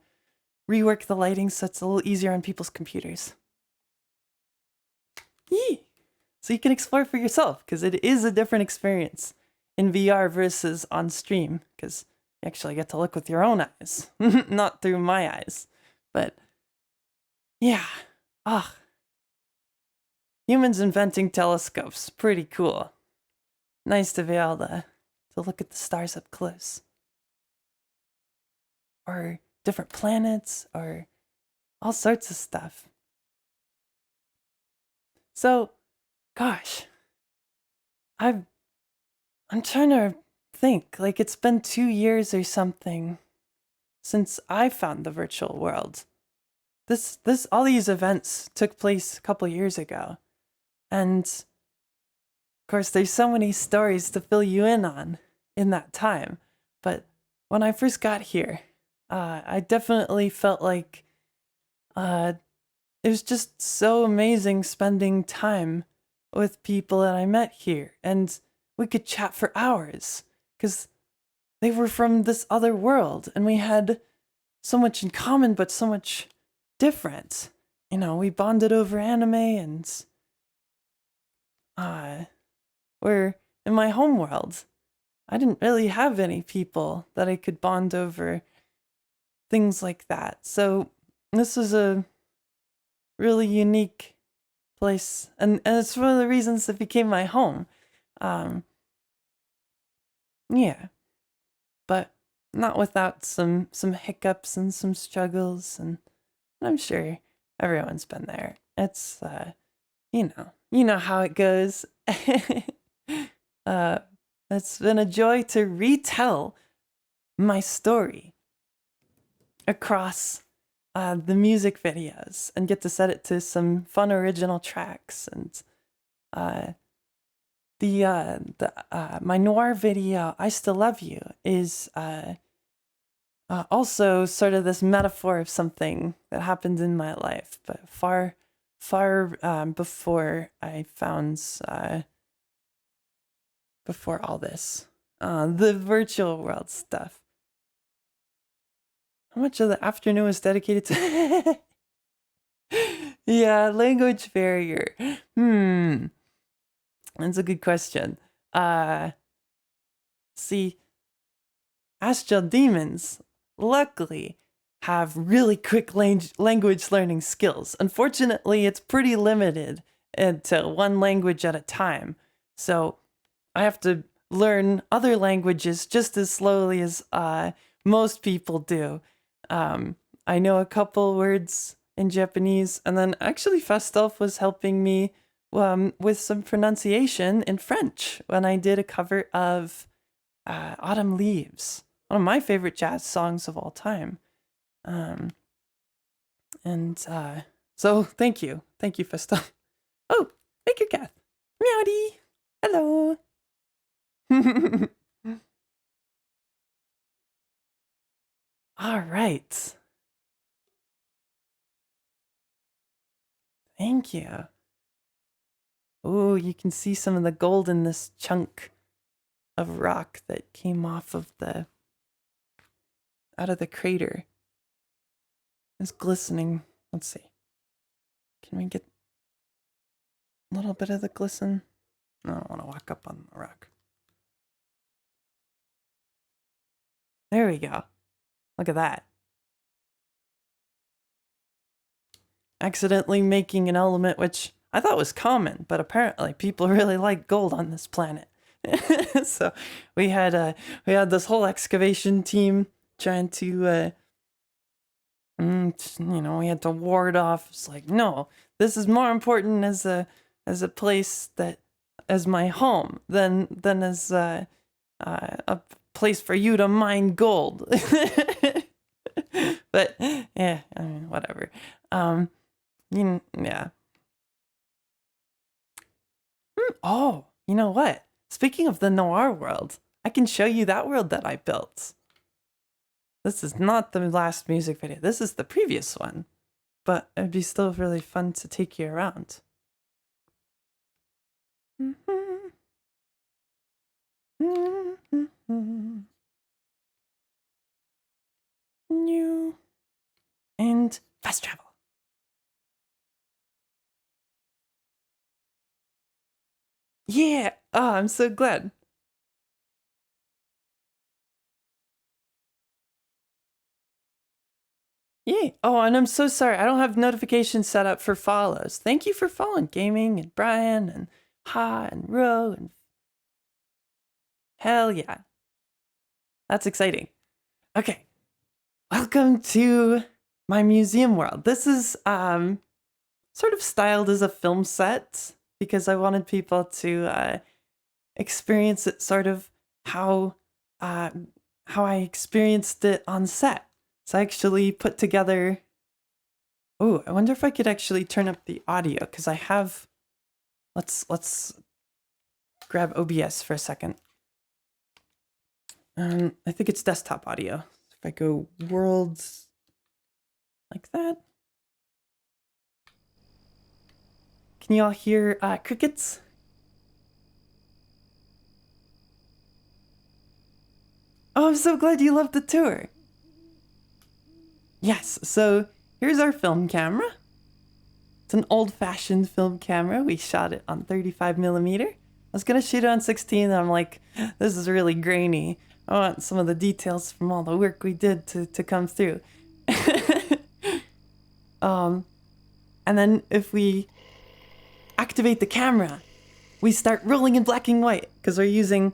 rework the lighting so it's a little easier on people's computers. Yee! So you can explore for yourself, because it is a different experience in VR versus on stream, because you actually get to look with your own eyes, not through my eyes. But yeah, humans inventing telescopes, pretty cool. Nice to be able to look at the stars up close. Or different planets, or all sorts of stuff. So, gosh, I'm trying to think, like it's been 2 years or something since I found the virtual world. All these events took place a couple years ago. And of course, there's so many stories to fill you in on in that time. But when I first got here, I definitely felt like it was just so amazing spending time with people that I met here. And we could chat for hours because they were from this other world and we had so much in common, but so much different. We bonded over anime and where in my home world, I didn't really have any people that I could bond over things like that. So this was a really unique place, and it's one of the reasons it became my home. Yeah, but not without some hiccups and some struggles, and I'm sure everyone's been there. It's you know how it goes. It's been a joy to retell my story across the music videos and get to set it to some fun original tracks. And my noir video, I Still Love You, is also sort of this metaphor of something that happened in my life, but far before I found before all this, the virtual world stuff. How much of the afternoon was dedicated to? Yeah, language barrier. That's a good question. See, astral demons, luckily, have really quick language learning skills. Unfortunately, it's pretty limited to one language at a time. So I have to learn other languages just as slowly as most people do. I know a couple words in Japanese, and then actually Festelf was helping me with some pronunciation in French when I did a cover of Autumn Leaves, one of my favorite jazz songs of all time. So thank you, Festelf. Oh, thank you, Kath. Meowdy. Hello. All right. Thank you. Oh, you can see some of the gold in this chunk of rock that came off of out of the crater. It's glistening. Let's see. Can we get a little bit of the glisten? No, I don't want to walk up on the rock. There we go. Look at that. Accidentally making an element which I thought was common, but apparently people really like gold on this planet. So we had this whole excavation team trying to we had to ward off. It's like, no, this is more important as a place that as my home than as a place for you to mine gold. But yeah, I mean, whatever. Yeah. Oh, you know what? Speaking of the noir world, I can show you that world that I built. This is not the last music video. This is the previous one. But it'd be still really fun to take you around. New and fast travel. Yeah. Oh, I'm so glad. Yeah. Oh, and I'm so sorry. I don't have notifications set up for follows. Thank you for following Gaming and Brian and Ha and Ro and hell yeah. That's exciting. Okay. Welcome to my museum world. This is sort of styled as a film set because I wanted people to experience it sort of how I experienced it on set. So I actually put together. Oh, I wonder if I could actually turn up the audio because I have. Let's grab OBS for a second. I think it's desktop audio. If I go worlds like that. Can you all hear crickets? Oh, I'm so glad you loved the tour. Yes, so here's our film camera. It's an old-fashioned film camera. We shot it on 35mm. I was gonna shoot it on 16, and I'm like, this is really grainy. I want some of the details from all the work we did to come through. And then if we activate the camera, we start rolling in black and white because we're using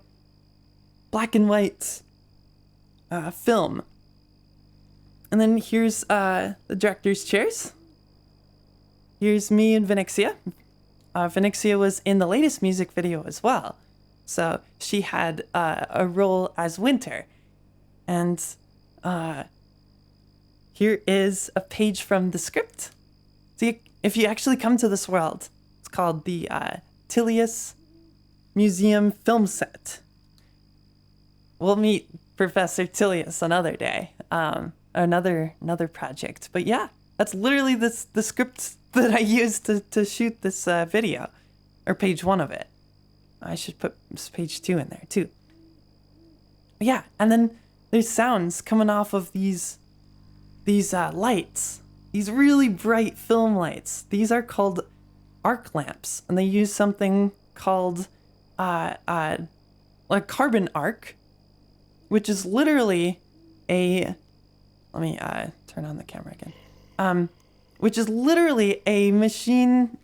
black and white film. And then here's the director's chairs. Here's me and Venixia. Venixia was in the latest music video as well. So she had a role as Winter. And here is a page from the script. So if you actually come to this world, it's called the Tillius Museum Film Set. We'll meet Professor Tillius another day, another project. But yeah, that's literally the script that I used to shoot this video, or page 1 of it. I should put page 2 in there too. But yeah, and then there's sounds coming off of these lights, these really bright film lights. These are called arc lamps, and they use something called a carbon arc, which is literally a, let me turn on the camera again, which is literally a machine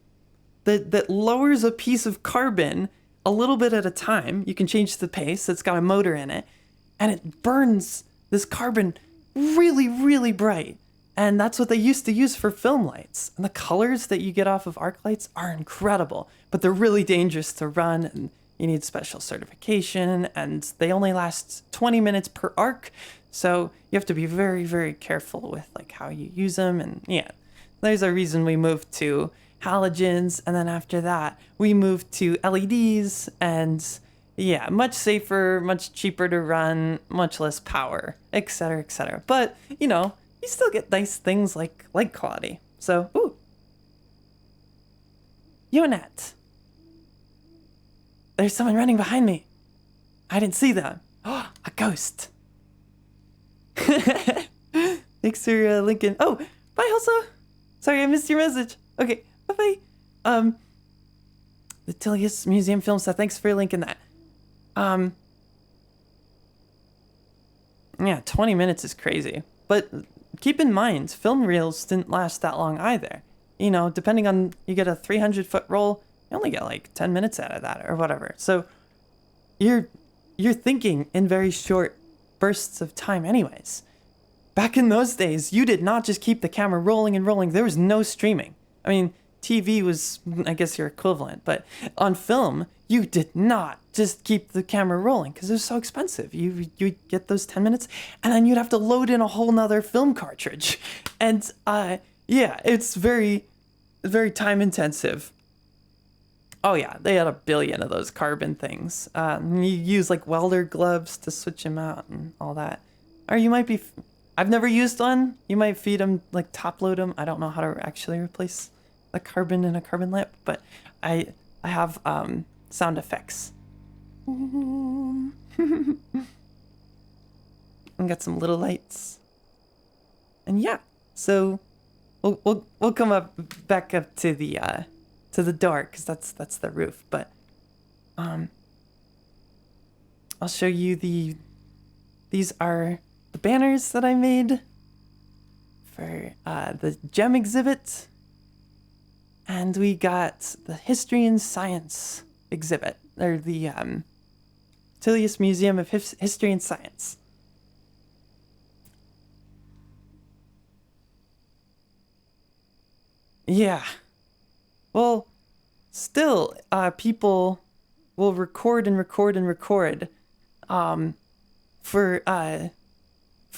that lowers a piece of carbon a little bit at a time. You can change the pace. It's got a motor in it, and it burns this carbon really, really bright. And that's what they used to use for film lights. And the colors that you get off of arc lights are incredible, but they're really dangerous to run, and you need special certification, and they only last 20 minutes per arc. So you have to be very, very careful with like how you use them. And yeah, there's a reason we moved to halogens, and then after that we moved to LEDs, and yeah, much safer, much cheaper to run, much less power, etc., etc. But you know, you still get nice things like light quality. So, ooh, Unit. There's someone running behind me. I didn't see them. Oh, a ghost. Thanks for Lincoln. Oh, bye, Elsa. Sorry, I missed your message. Okay, bye-bye. The Tillius Museum Film Set. Thanks for linking that. Yeah, 20 minutes is crazy. But keep in mind, film reels didn't last that long either. You know, depending on, you get a 300-foot roll, you only get like 10 minutes out of that or whatever. So you're thinking in very short bursts of time anyways. Back in those days, you did not just keep the camera rolling and rolling. There was no streaming. I mean, TV was, I guess, your equivalent, but on film, you did not just keep the camera rolling because it was so expensive. You'd get those 10 minutes, and then you'd have to load in a whole nother film cartridge. And yeah, it's very, very time intensive. Oh yeah, they had a billion of those carbon things. You use like welder gloves to switch them out and all that. Or you might be I've never used one. You might feed them, like top load them. I don't know how to actually replace a carbon in a carbon lamp, but I have sound effects. And got some little lights. And yeah, so we'll come back up to the door, because that's the roof. But I'll show you these are the banners that I made for the gem exhibit. And we got the History and Science exhibit, or the Tillius Museum of History and Science. Yeah. Well, still, people will record and record and record for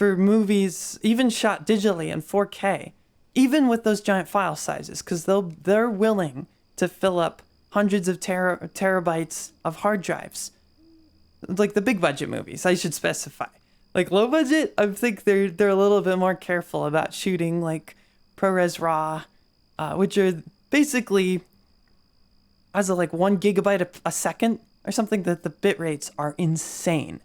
movies, even shot digitally in 4K, even with those giant file sizes, because they're willing to fill up hundreds of terabytes of hard drives. Like the big budget movies, I should specify. Like low budget, I think they're a little bit more careful about shooting like ProRes RAW, which are basically as a like 1 gigabyte a second or something. That the bit rates are insane.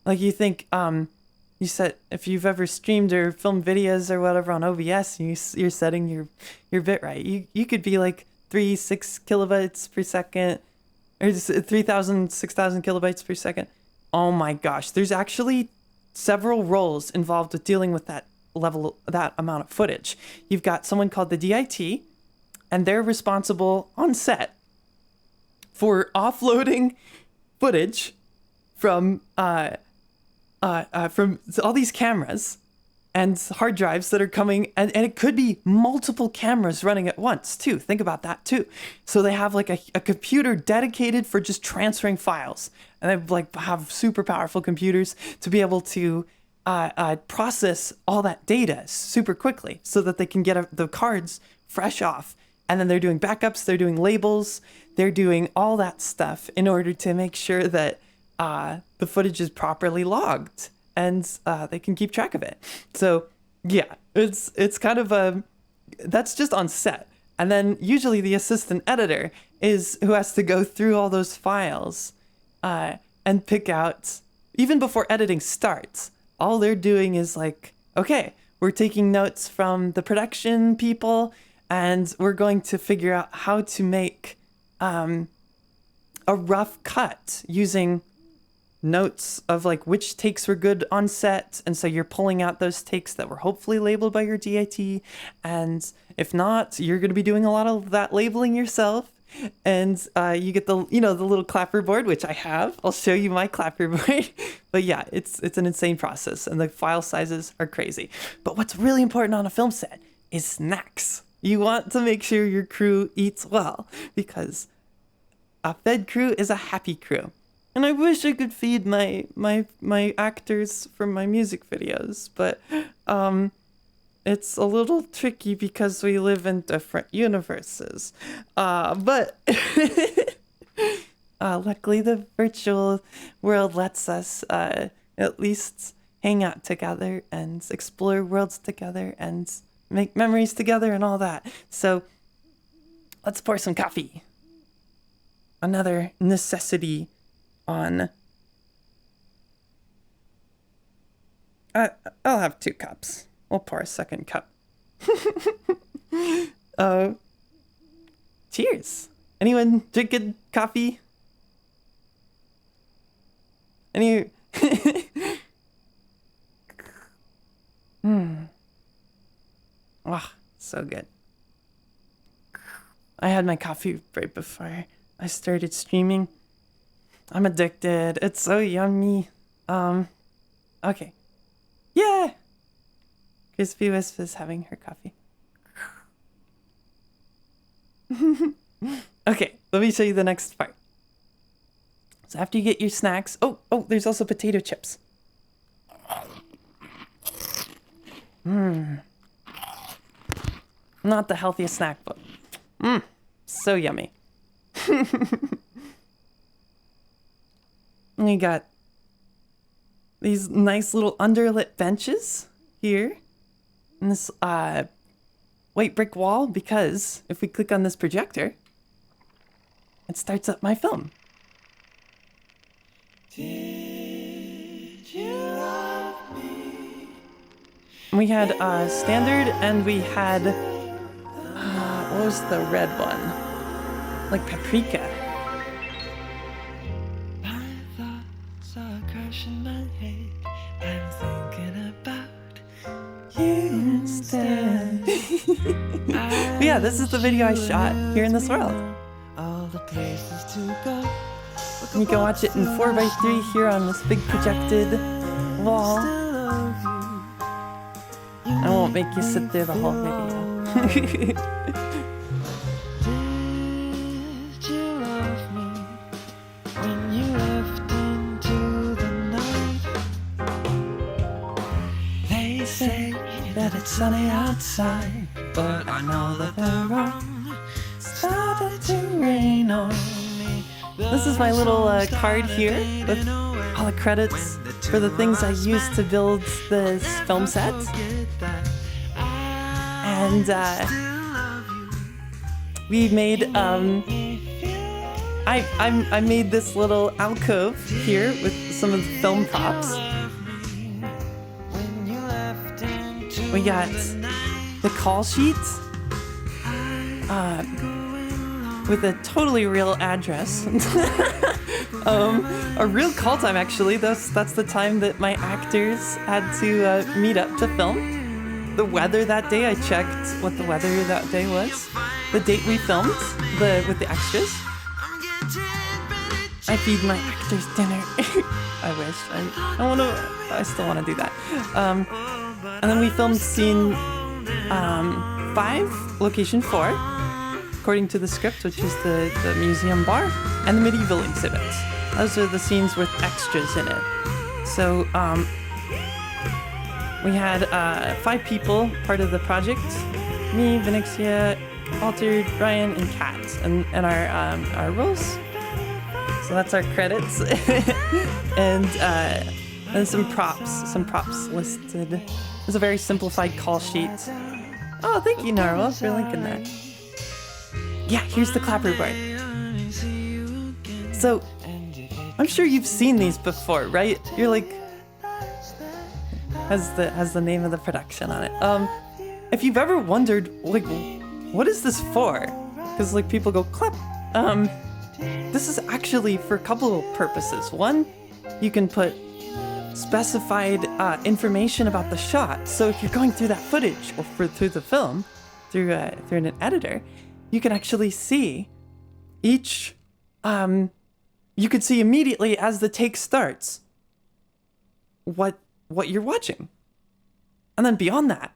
Like you think, you set, if you've ever streamed or filmed videos or whatever on OBS, and you're setting your bit rate, you could be like 6 kilobytes per second, or 3,000, 6,000 kilobytes per second. Oh my gosh, there's actually several roles involved with dealing with that amount of footage. You've got someone called the DIT, and they're responsible on set for offloading footage from all these cameras and hard drives that are coming, and it could be multiple cameras running at once too. Think about that too. So they have like a computer dedicated for just transferring files, and they like have super powerful computers to be able to process all that data super quickly so that they can get the cards fresh off. And then they're doing backups, they're doing labels, they're doing all that stuff in order to make sure that the footage is properly logged, and they can keep track of it. So yeah, it's kind of that's just on set. And then usually the assistant editor is who has to go through all those files and pick out, even before editing starts, all they're doing is like, okay, we're taking notes from the production people, and we're going to figure out how to make a rough cut using notes of like which takes were good on set. And so you're pulling out those takes that were hopefully labeled by your DIT, and if not, you're going to be doing a lot of that labeling yourself. And you get the little clapper board, which I have. I'll show you my clapper board. But yeah, it's an insane process, and the file sizes are crazy. But what's really important on a film set is snacks. You want to make sure your crew eats well, because a fed crew is a happy crew. And I wish I could feed my actors from my music videos, but it's a little tricky because we live in different universes. But luckily the virtual world lets us at least hang out together and explore worlds together and make memories together and all that. So let's pour some coffee. Another necessity on... I'll have 2 cups. We'll pour a second cup. Cheers. Anyone drinking coffee? Any... Ah, so good. I had my coffee right before I started streaming. I'm addicted. It's so yummy. Okay. Yeah! Crispy Wisp is having her coffee. Okay, let me show you the next part. So after you get your snacks... Oh, there's also potato chips. Not the healthiest snack, but... so yummy. We got these nice little underlit benches here in this white brick wall, because if we click on this projector, it starts up my film. Did you love me? We had standard, and we had what was the red one? Like paprika. My thoughts are crashing my head. I'm thinking about you instead. But yeah, this is the video I shot here in this world. All the places to go. You can watch it in 4x3 here on this big projected wall. I won't make you sit there the whole video. Did you love me when you left into the night? They say that it's sunny outside, but I know that they're wrong. Started to rain on me. This is my little card here with all the credits for the things I used to build this film set. And we made I made this little alcove here with some of the film props. We got the call sheet with a totally real address. A real call time, actually. That's the time that my actors had to meet up to film. The weather that day, I checked what the weather that day was. The date we filmed with the extras. I feed my actors dinner. I wish. I still want to do that. And then we filmed scene 5, location 4, according to the script, which is the museum bar and the medieval exhibits. Those are the scenes with extras in it. So we had 5 people part of the project: me, Venixia, Walter, Ryan, and Kat, and our roles. So that's our credits. And some props listed. It's a very simplified call sheet. Oh, thank you, Narwhal, for linking that. Yeah, here's the clapperboard. So, I'm sure you've seen these before, right? You're like, has the name of the production on it. If you've ever wondered, like, what is this for? Because like people go clap. This is actually for a couple of purposes. One, you can put specified information about the shot. So if you're going through that footage or through the film, through an editor, you can actually see each. You could see immediately as the take starts what you're watching, and then beyond that,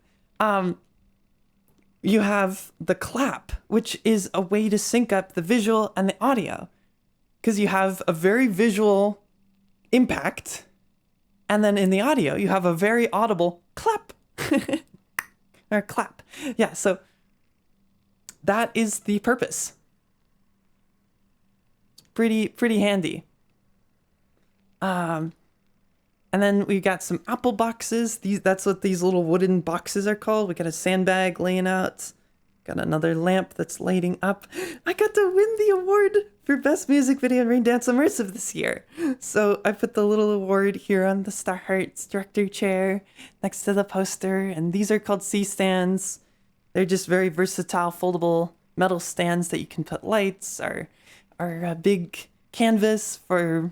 you have the clap, which is a way to sync up the visual and the audio, because you have a very visual impact. And then in the audio, you have a very audible clap. Or clap. Yeah, so that is the purpose. It's pretty handy. And then we got some apple boxes. That's what these little wooden boxes are called. We got a sandbag laying out. Got another lamp that's lighting up. I got to win the award for Best Music Video and Rain Dance Immersive this year. So I put the little award here on the Starheart director chair next to the poster. And these are called C-stands. They're just very versatile, foldable metal stands that you can put lights or a big canvas for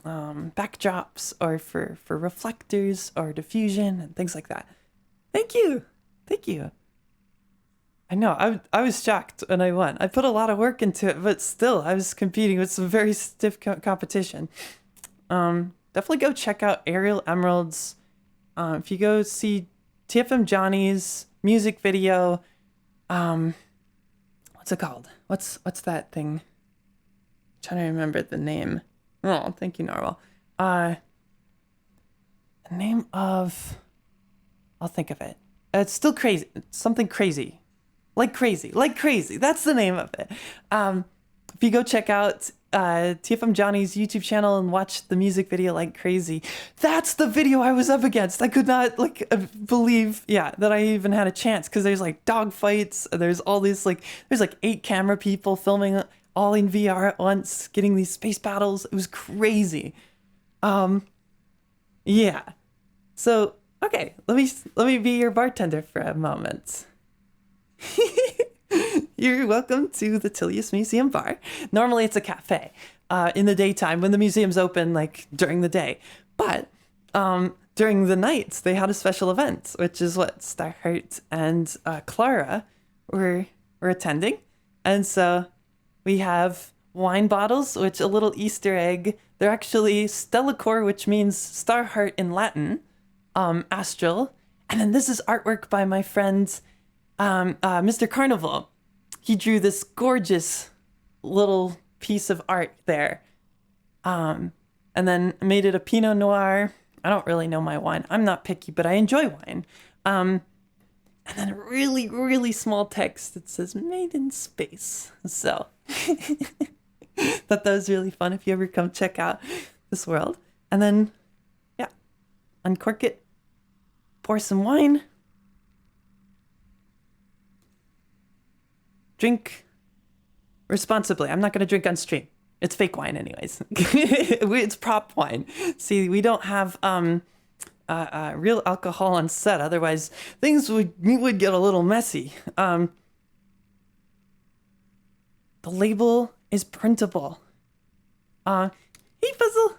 backdrops or for reflectors or diffusion and things like that. Thank you. I know, I was shocked when I won. I put a lot of work into it, but still, I was competing with some very stiff competition. Definitely go check out Aerial Emeralds. If you go see TFM Johnny's music video, what's it called? What's that thing? I'm trying to remember the name. Oh, thank you, Narwhal. The name of... I'll think of it. It's still crazy. It's something crazy. Like crazy. That's the name of it. if you go check out TFM Johnny's YouTube channel and watch the music video like crazy, that's the video I was up against. I could not believe, that I even had a chance, because there's like dog fights. There's all these there's like 8 camera people filming all in VR at once, getting these space battles. It was crazy. Yeah. So okay, let me be your bartender for a moment. You're welcome to the Tillius Museum Bar. Normally it's a cafe in the daytime when the museum's open, like during the day. But during the nights, they had a special event, which is what Starheart and Clara were attending. And so we have wine bottles, which a little Easter egg. They're actually Stellacor, which means Starheart in Latin, astral. And then this is artwork by my friend, Mr. Carnival. He drew this gorgeous little piece of art there. And then made it a Pinot Noir. I don't really know my wine. I'm not picky, but I enjoy wine. And then a really, really small text that says made in space. So thought that was really fun if you ever come check out this world. And then, uncork it, pour some wine. Drink responsibly. I'm not going to drink on stream. It's fake wine anyways. It's prop wine. See, we don't have real alcohol on set. Otherwise, things would get a little messy. The label is printable. Hey, Puzzle.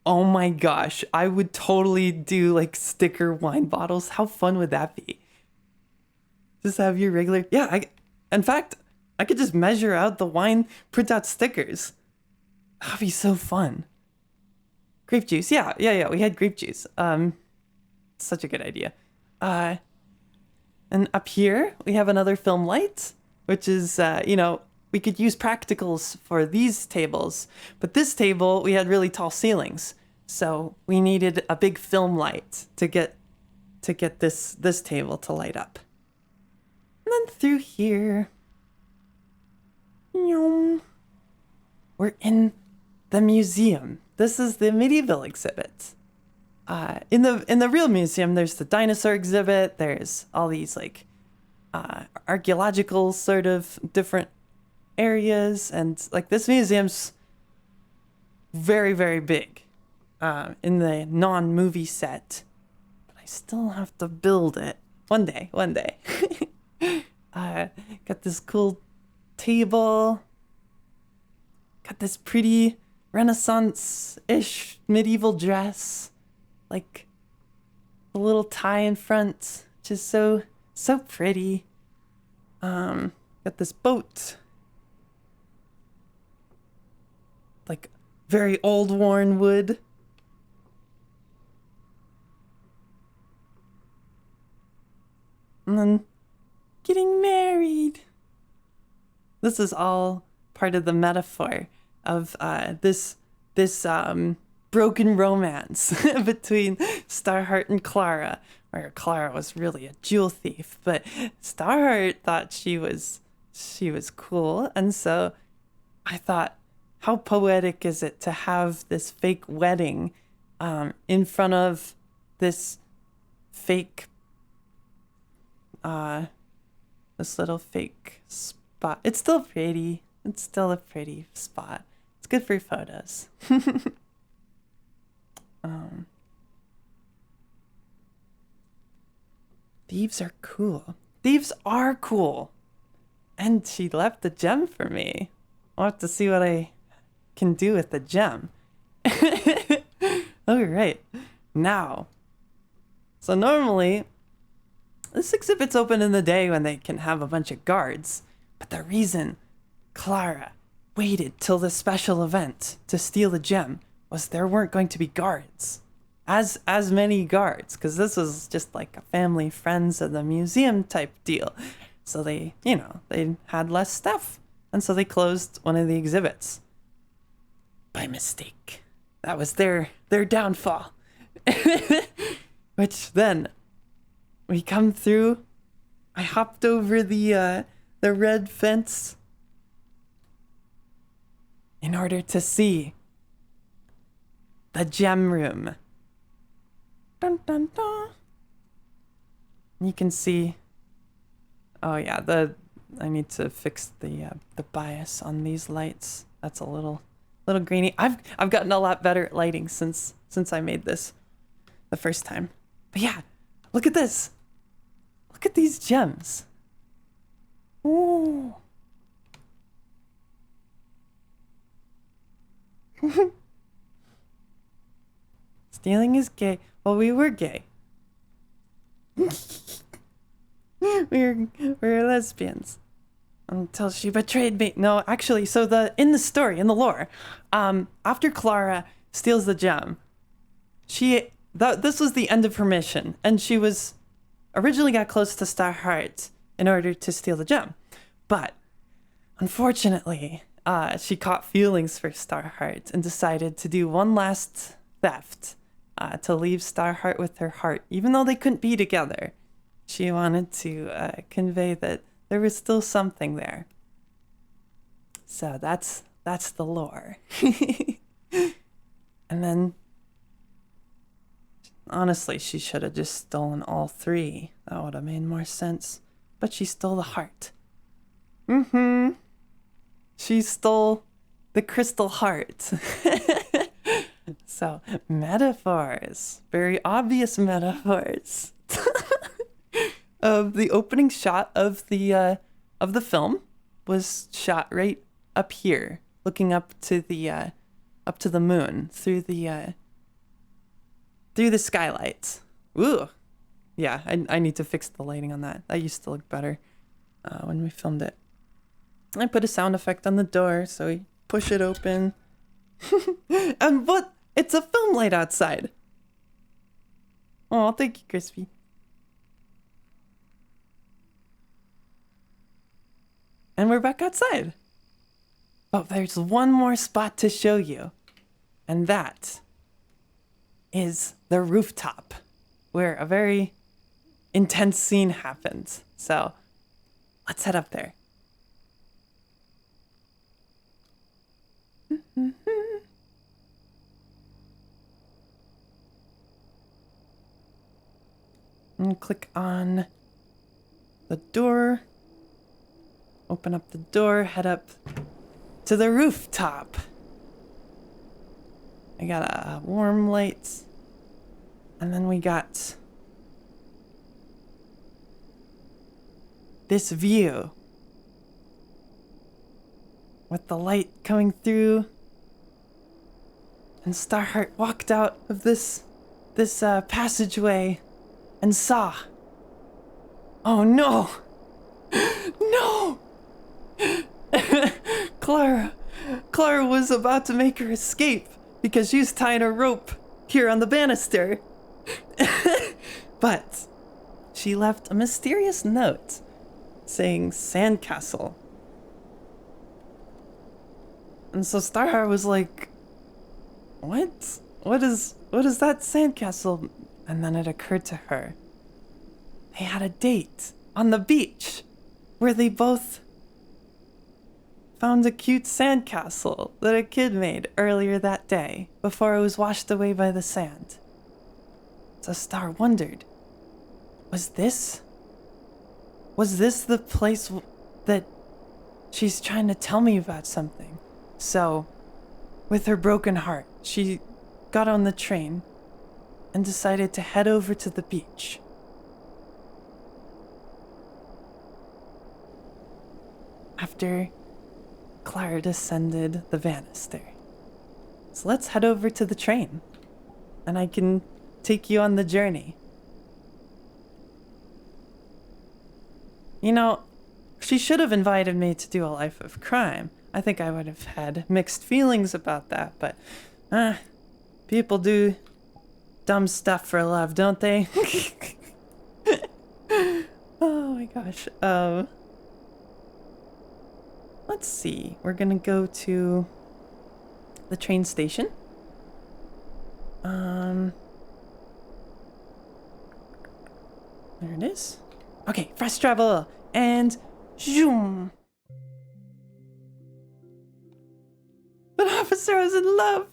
Oh my gosh. I would totally do like sticker wine bottles. How fun would that be? Just have your regular... Yeah, in fact, I could just measure out the wine, print out stickers. That'd be so fun. Grape juice. Yeah, we had grape juice. Such a good idea. And up here, we have another film light, which is, we could use practicals for these tables. But this table, we had really tall ceilings. So we needed a big film light to get this table to light up. And then through here, we're in the museum. This is the medieval exhibit. In the real museum, there's the dinosaur exhibit. There's all these archaeological sort of different areas, and this museum's very, very big in the non-movie set. But I still have to build it one day. Got this cool table. Got this pretty Renaissance-ish medieval dress. Like a little tie in front, which is so pretty. Got this boat. Like very old worn wood. And then getting married. This is all part of the metaphor of this broken romance between Starheart and Clara, where Clara was really a jewel thief, but Starheart thought she was cool, and so I thought, how poetic is it to have this fake wedding in front of this fake this little fake spot. It's still pretty. It's still a pretty spot. It's good for photos. Thieves are cool. Thieves are cool. And she left the gem for me. I'll have to see what I can do with the gem. All right. Now. So normally, this exhibit's open in the day when they can have a bunch of guards. But the reason Clara waited till this special event to steal the gem was there weren't going to be guards. As many guards, because this was just like a family, friends of the museum type deal. So they had less stuff. And so they closed one of the exhibits. By mistake. That was their downfall. Which then, we come through. I hopped over the the red fence in order to see the gem room. Dun, dun, dun. You can see. Oh yeah, I need to fix the bias on these lights. That's a little grainy. I've gotten a lot better at lighting since I made this the first time. But yeah, look at this. Look at these gems. Ooh. Stealing is gay. Well, we were gay. we're lesbians until she betrayed me. No, actually, so in the lore, after Clara steals the gem, this was the end of her mission, and she was originally got close to Starheart in order to steal the gem, but unfortunately, she caught feelings for Starheart and decided to do one last theft, to leave Starheart with her heart, even though they couldn't be together. She wanted to convey that there was still something there. So that's the lore. And then, honestly, she should have just stolen all three. That would have made more sense. But she stole the heart. She stole the crystal heart. So, metaphors. Very obvious metaphors. The opening shot of the film was shot right up here, looking up to the moon through the skylights. Ooh, yeah. I need to fix the lighting on that. That used to look better when we filmed it. I put a sound effect on the door, so we push it open. And what? It's a film light outside. Oh, thank you, Crispy. And we're back outside. But there's one more spot to show you. And that is the rooftop, where a very intense scene happens. So let's head up there. And click on the door. Open up the door, head up to the rooftop. I got a warm light. And then we got this view with the light coming through. And Starheart walked out of this passageway and saw. Oh no! No! Clara was about to make her escape because she was tying a rope here on the banister. But she left a mysterious note saying sandcastle. And so Starheart was like, what? What is that sandcastle? And then it occurred to her. They had a date on the beach where they both found a cute sandcastle that a kid made earlier that day before it was washed away by the sand. So Star wondered, was this the place that she's trying to tell me about something? So, with her broken heart, she got on the train and decided to head over to the beach. After Clara descended the banister. So let's head over to the train, and I can take you on the journey. You know, she should have invited me to do a life of crime. I think I would have had mixed feelings about that, but people do dumb stuff for love, don't they? Oh my gosh. Let's see. We're gonna go to the train station. There it is. Okay, fast travel. And Zoom. An officer was in love.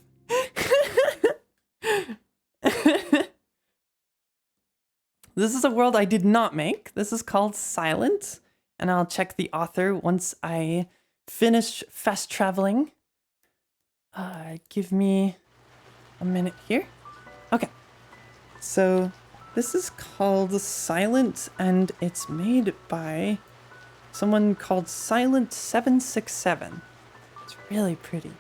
This is a world I did not make. This is called Silent, and I'll check the author once I finish fast traveling. Give me a minute here. Okay. So this is called Silent, and it's made by someone called Silent767. It's really pretty.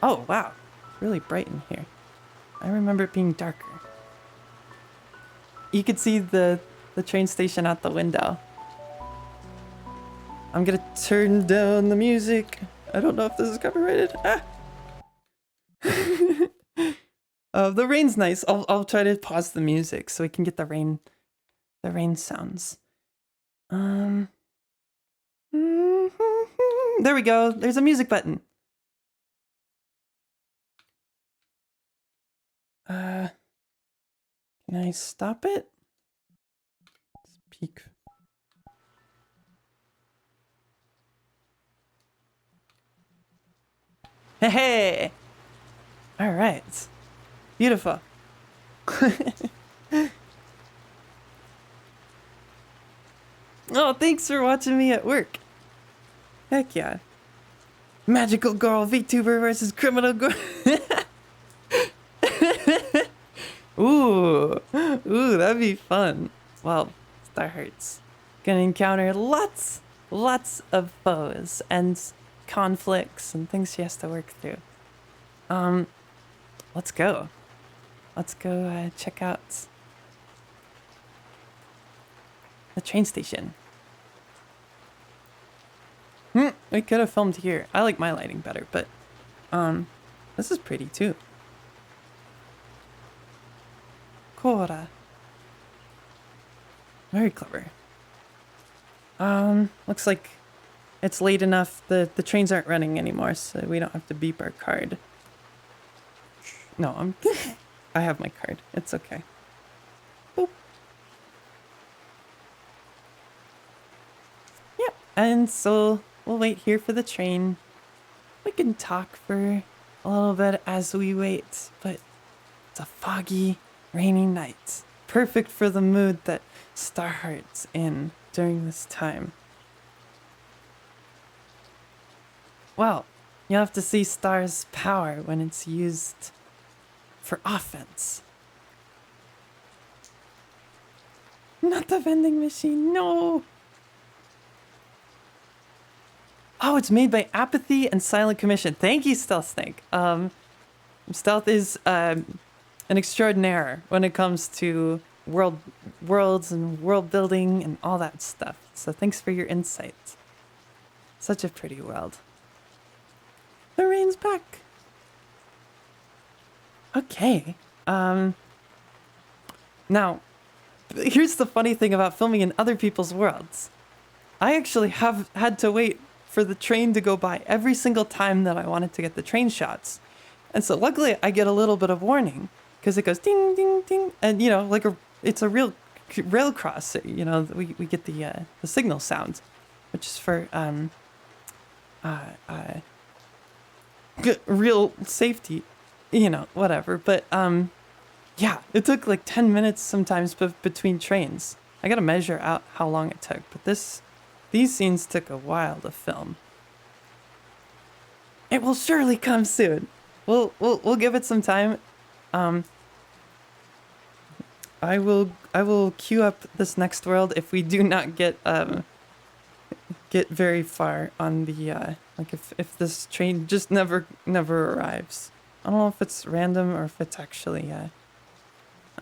Oh, wow. It's really bright in here. I remember it being darker. You could see the train station out the window. I'm gonna turn down the music. I don't know if this is copyrighted. Ah! The rain's nice. I'll try to pause the music so we can get the rain sounds. There we go. There's a music button. Can I stop it? Speak. Hey! All right. Beautiful. Oh, thanks for watching me at work. Heck yeah. Magical girl Vtuber versus criminal girl. Ooh, that'd be fun. Well, Starheart's gonna encounter lots of foes and conflicts and things she has to work through. Let's go. Let's go check out the train station. We could have filmed here. I like my lighting better, but this is pretty too. Cora. Very clever. Looks like it's late enough. The trains aren't running anymore, so we don't have to beep our card. No, I have my card. It's okay. Boop. Yep. And so we'll wait here for the train. We can talk for a little bit as we wait, but it's a foggy, rainy night. Perfect for the mood that Starheart's in during this time. Well, you'll have to see Star's power when it's used for offense. Not the vending machine, no! Oh, it's made by Apathy and Silent Commission. Thank you, Stealth Snake. Stealth is an extraordinaire when it comes to worlds and world building and all that stuff. So thanks for your insight. Such a pretty world. The rain's back. Okay. Now, here's the funny thing about filming in other people's worlds. I actually have had to wait for the train to go by every single time that I wanted to get the train shots. And so luckily I get a little bit of warning because it goes ding, ding, ding. And you know, like it's a real rail cross, you know, we get the signal sound, which is for real safety, you know, whatever. But yeah, it took like 10 minutes sometimes between trains. I gotta measure out how long it took, but these scenes took a while to film. It will surely come soon. We'll give it some time. I will queue up this next world if we do not get very far on the like if this train just never arrives. I don't know if it's random or if it's actually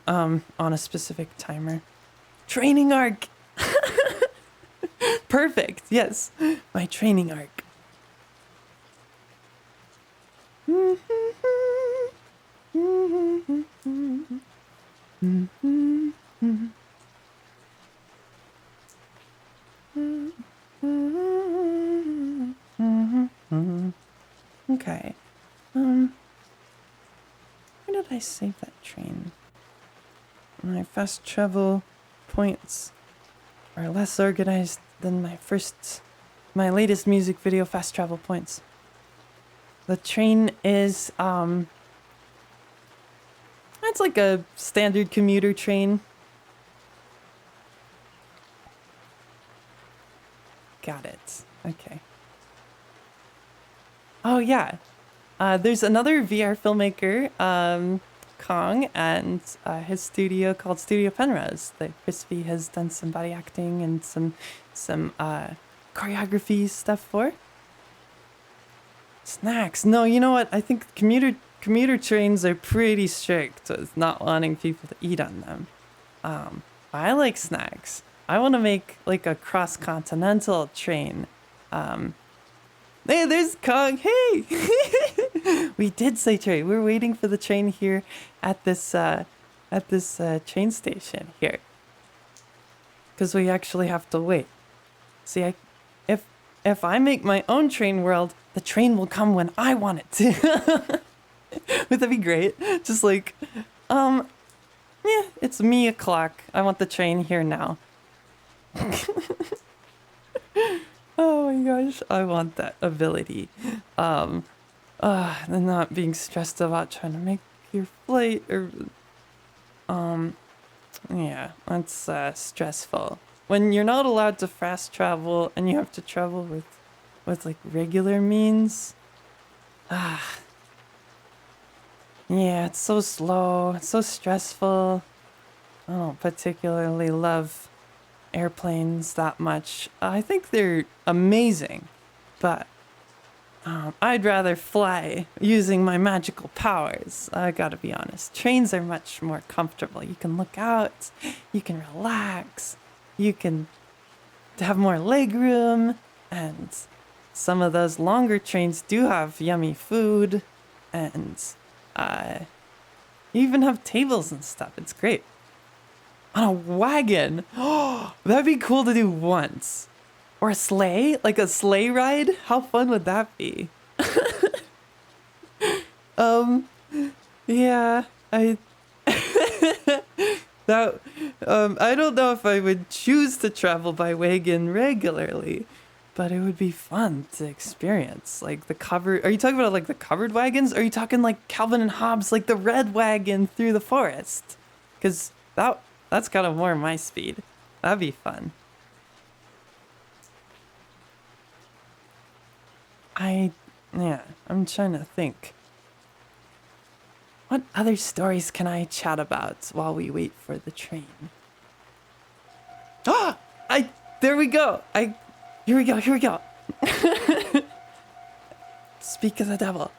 on a specific timer. Training arc. Perfect. Yes, my training arc. Where Okay. Where did I save that train? My fast travel points are less organized than my first my latest music video, Fast Travel Points. The train is, it's like a standard commuter train. Got it. Okay. Oh, yeah. There's another VR filmmaker, Kong, and his studio called Studio Penrose that Crispy has done some body acting and some choreography stuff for. Snacks. No, you know what? I think commuter trains are pretty strict with not wanting people to eat on them. I like snacks. I want to make like a cross-continental train. Hey, there's Kong. Hey, we did say train. We're waiting for the train here at this train station here, because we actually have to wait. See, if I make my own train world, the train will come when I want it to. Would that be great? Just like, yeah, it's me o'clock. I want the train here now. Oh my gosh, I want that ability. And not being stressed about trying to make your flight or, yeah, that's stressful. When you're not allowed to fast travel and you have to travel with like regular means. Yeah, it's so slow, it's so stressful. I don't particularly love airplanes that much. I think they're amazing, but I'd rather fly using my magical powers. I gotta be honest. Trains are much more comfortable. You can look out, you can relax, you can have more leg room, and some of those longer trains do have yummy food, and you even have tables and stuff. It's great. On a wagon. Oh, that'd be cool to do once. Or a sleigh? Like a sleigh ride? How fun would that be? Yeah, I don't know if I would choose to travel by wagon regularly, but it would be fun to experience. Like the covered, are you talking about like the covered wagons? Or are you talking like Calvin and Hobbes, like the red wagon through the forest? Because that's kind of more my speed. That'd be fun. Yeah, I'm trying to think. What other stories can I chat about while we wait for the train? Ah! There we go! Here we go. Speak of the devil.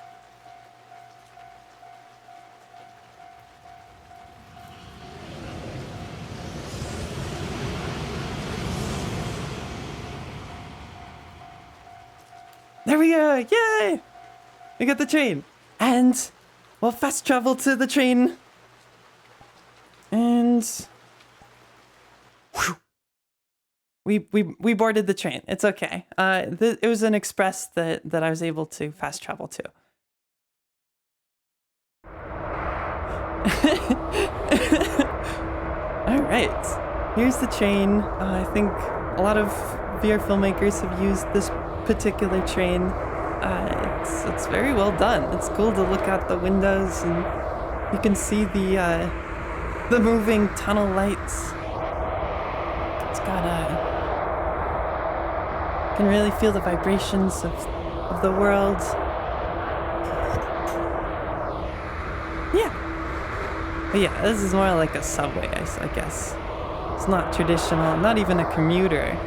There we go! Yay! We got the train. And we'll fast travel to the train. And whew, we boarded the train. It's okay. It was an express that I was able to fast travel to. All right. Here's the train. I think a lot of VR filmmakers have used this particular train. It's very well done. It's cool to look out the windows and you can see the moving tunnel lights. It's got can really feel the vibrations of the world. Yeah. But yeah, this is more like a subway, I guess. It's not traditional, not even a commuter.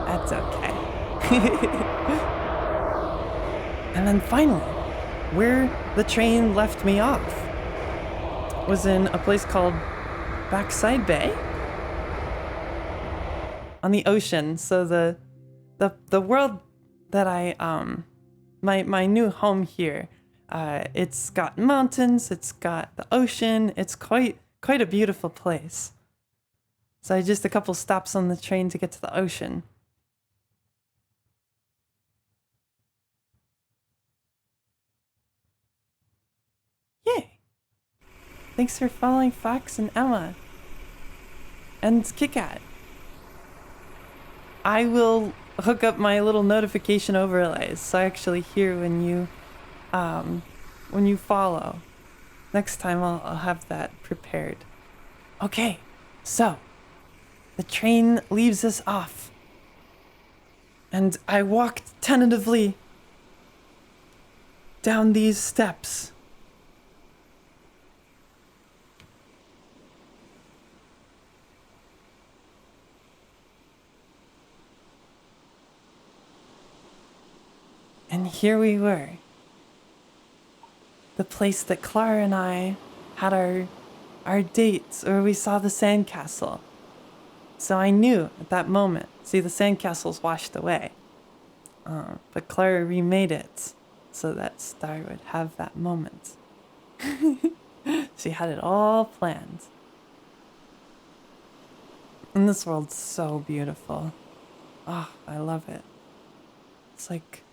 That's okay. And then finally, where the train left me off was in a place called Backside Bay on the ocean. So the world that my new home here, it's got mountains, it's got the ocean, it's quite a beautiful place. So just a couple stops on the train to get to the ocean. Yay! Thanks for following Fox and Emma. And Kit Kat. I will hook up my little notification overlays so I actually hear when you follow. Next time I'll have that prepared. Okay, so the train leaves us off. And I walked tentatively down these steps. And here we were. The place that Clara and I had our dates, or we saw the sandcastle. So I knew at that moment. See, the sandcastle's washed away. But Clara remade it so that Star would have that moment. She had it all planned. And this world's so beautiful. Oh, I love it. It's like...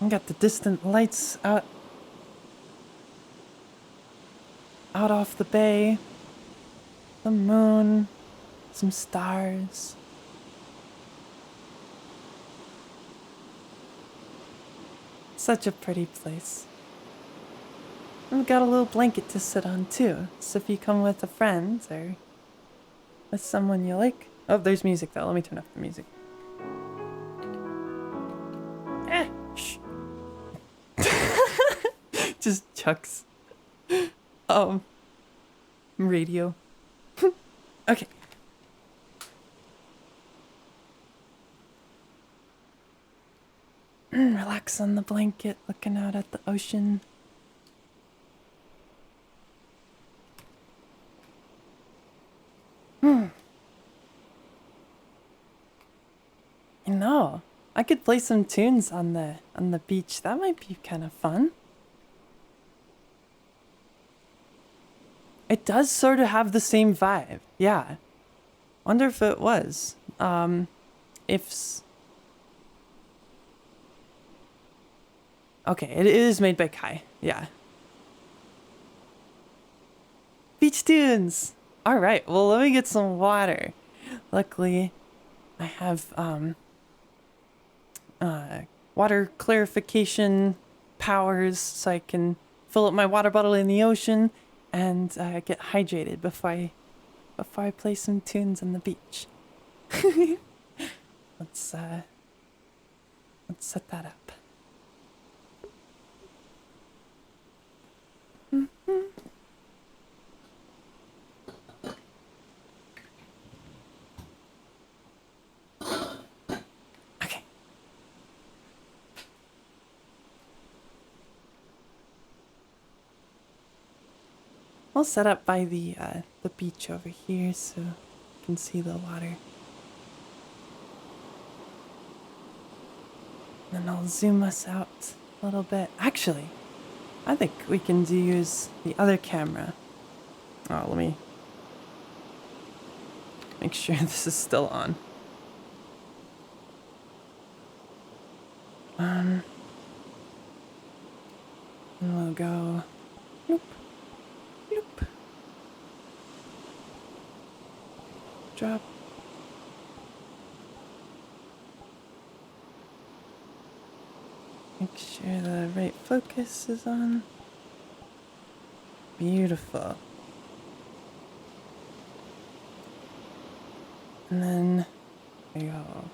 I got the distant lights out off the bay. The moon. Some stars. Such a pretty place. And we've got a little blanket to sit on too. So if you come with a friend or with someone you like. Oh, there's music though. Let me turn off the music. Shh. Just chucks. Radio. Okay. Relax on the blanket, looking out at the ocean. You know, I could play some tunes on the beach. That might be kind of fun. It does sort of have the same vibe. Yeah. Wonder if it was. Okay, it is made by Kai. Yeah. Beach tunes. All right. Well, let me get some water. Luckily, I have water clarification powers, so I can fill up my water bottle in the ocean and get hydrated before I play some tunes on the beach. Let's set that up. Okay. I'll set up by the beach over here so you can see the water. And I'll zoom us out a little bit. Actually, I think we can use the other camera. Oh, let me make sure this is still on. And we'll go. Nope. Nope. Drop. Make sure the right focus is on. Beautiful. And then there you go.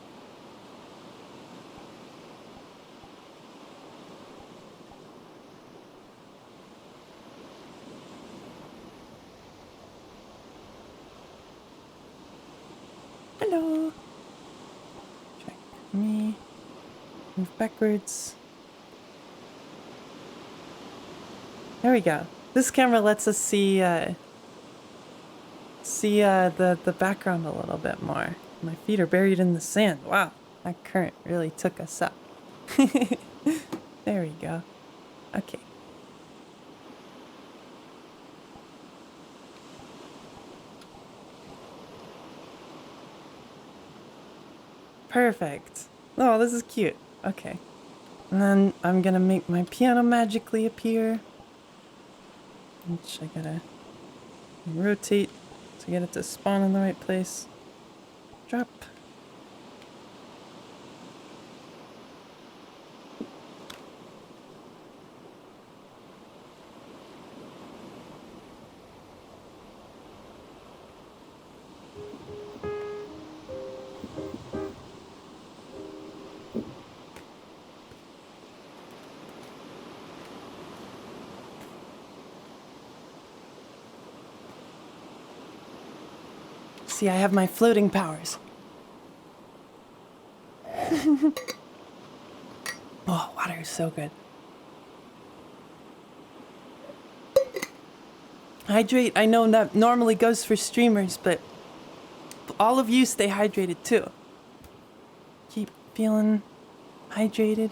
Hello. Check me. Move backwards. There we go. This camera lets us see the background a little bit more. My feet are buried in the sand. Wow, that current really took us up. There we go. Okay. Perfect. Oh, this is cute. Okay. And then I'm gonna make my piano magically appear. Which I gotta rotate to get it to spawn in the right place. Drop. See, I have my floating powers. Oh, water is so good. Hydrate, I know that normally goes for streamers, but all of you stay hydrated too. Keep feeling hydrated.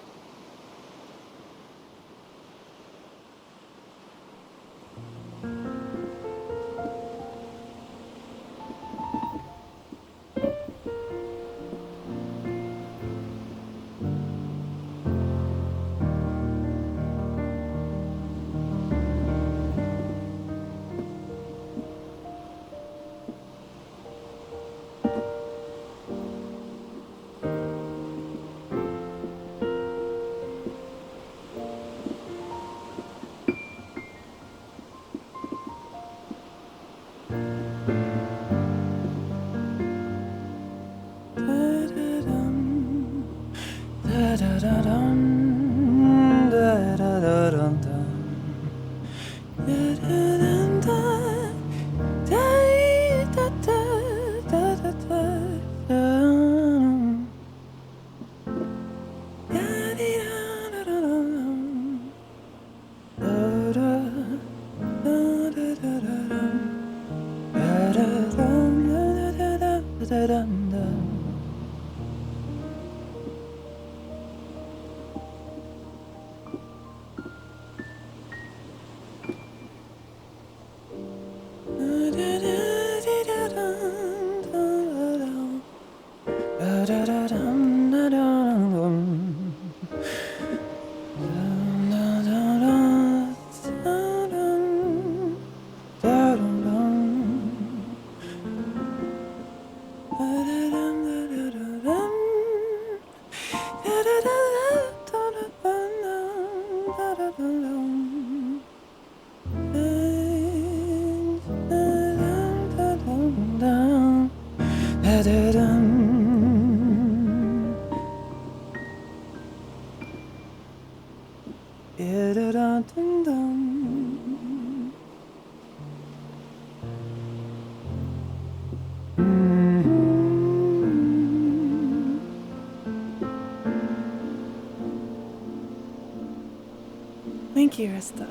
Thank you, Rista.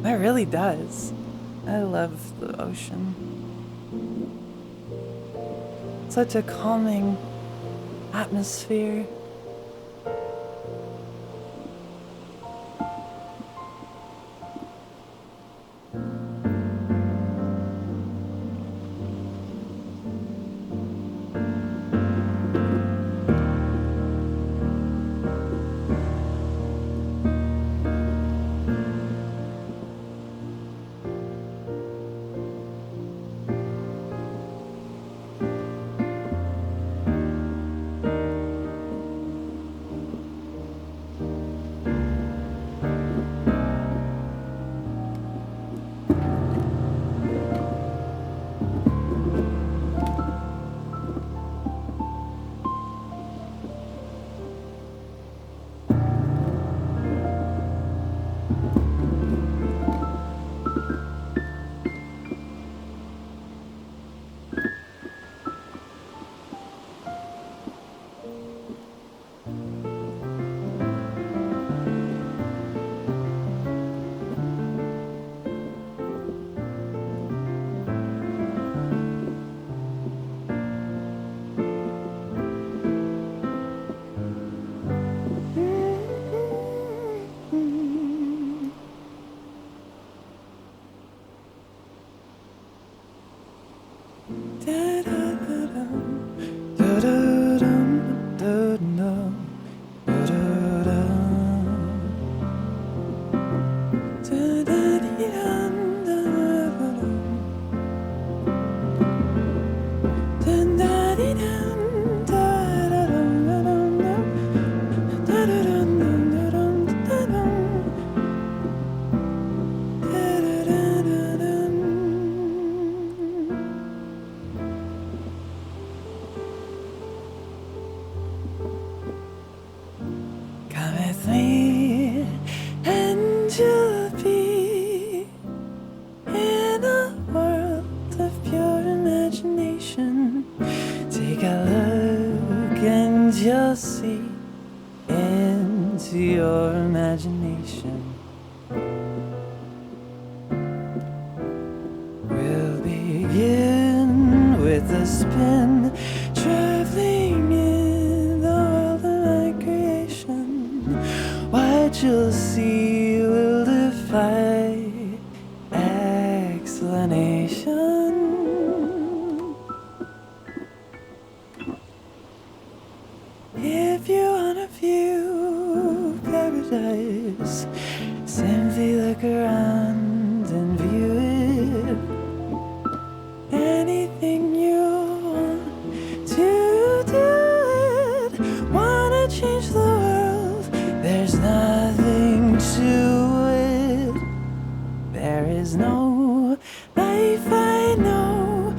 That really does. I love the ocean. Such a calming atmosphere. spin, traveling in the world of my creation. What you'll see will defy explanation. If you wanna view paradise, simply look around and view it. Anything you want to do it. Wanna change the world, there's nothing to it. There is no life I know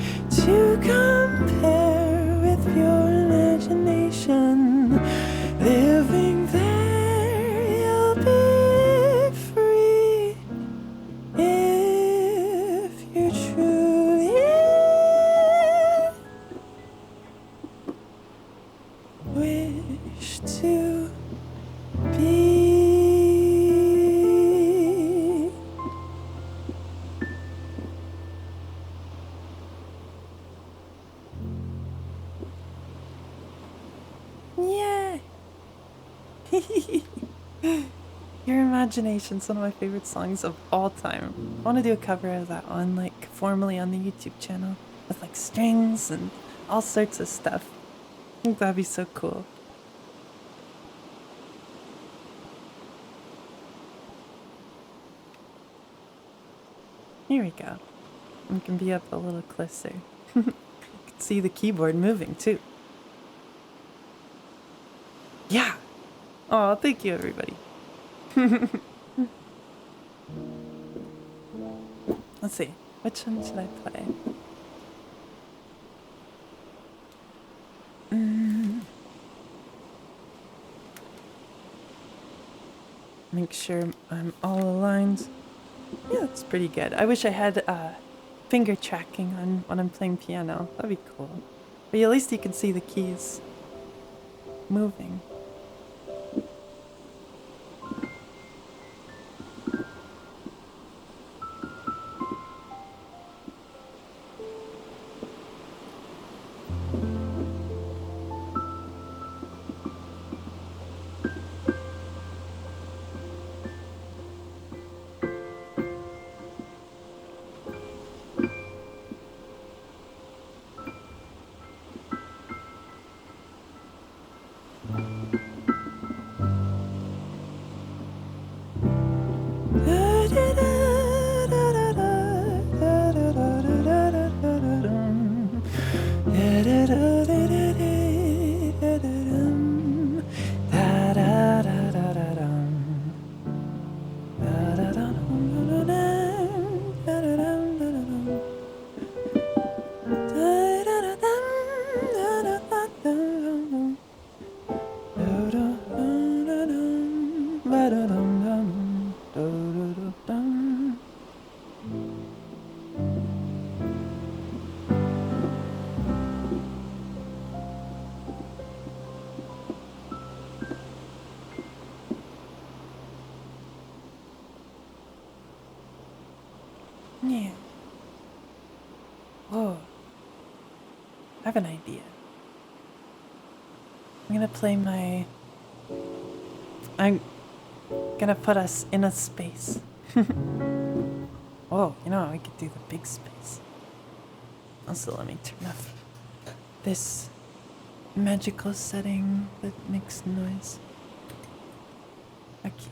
to compare with your imagination. Living there, you'll be free if you truly wish to be. Yeah. Your Imagination's one of my favorite songs of all time. I want to do a cover of that one, like, formally on the YouTube channel, with, like, strings and all sorts of stuff. I think that'd be so cool. Here we go. We can be up a little closer. You can see the keyboard moving, too. Yeah! Oh, thank you, everybody. Let's see. Which one should I play? Make sure I'm all aligned. Yeah, that's pretty good. I wish I had finger tracking on when I'm playing piano. That'd be cool. But at least you can see the keys moving. Yeah. Whoa. I have an idea. I'm gonna put us in a space. Oh, you know, we could do the big space. Also, let me turn off this magical setting that makes noise. Okay.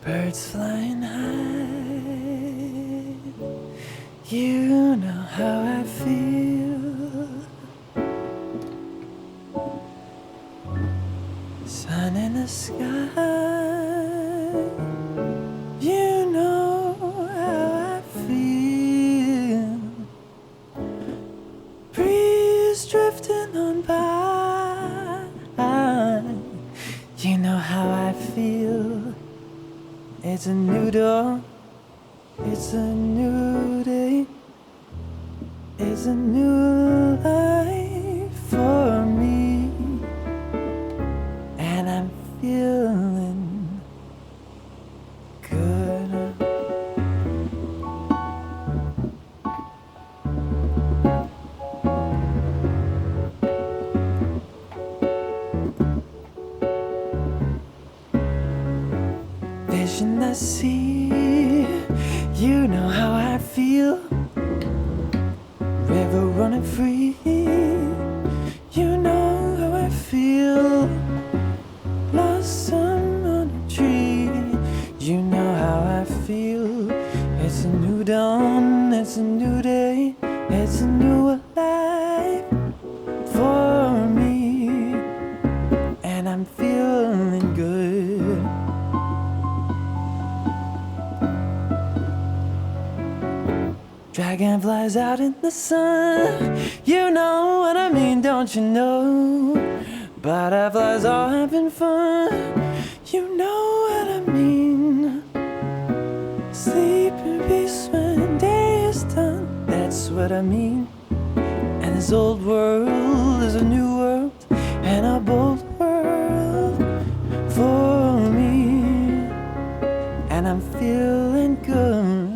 Birds flying high, you know how I feel. Sun in the sky, you know how I feel. Breeze drifting on by, you know how I feel. It's a new dawn, it's a new day, it's a new life for me, and I'm feeling I see. You know how I feel. River running free. You know how I feel. Blossom on a tree. You know how I feel. It's a new dawn, it's a new day, it's a new life for me. And I'm feeling good. Dragonflies out in the sun. You know what I mean, don't you know? Butterflies all having fun. You know what I mean. Sleep in peace when day is done. That's what I mean. And this old world is a new world, and a bold world for me. And I'm feeling good.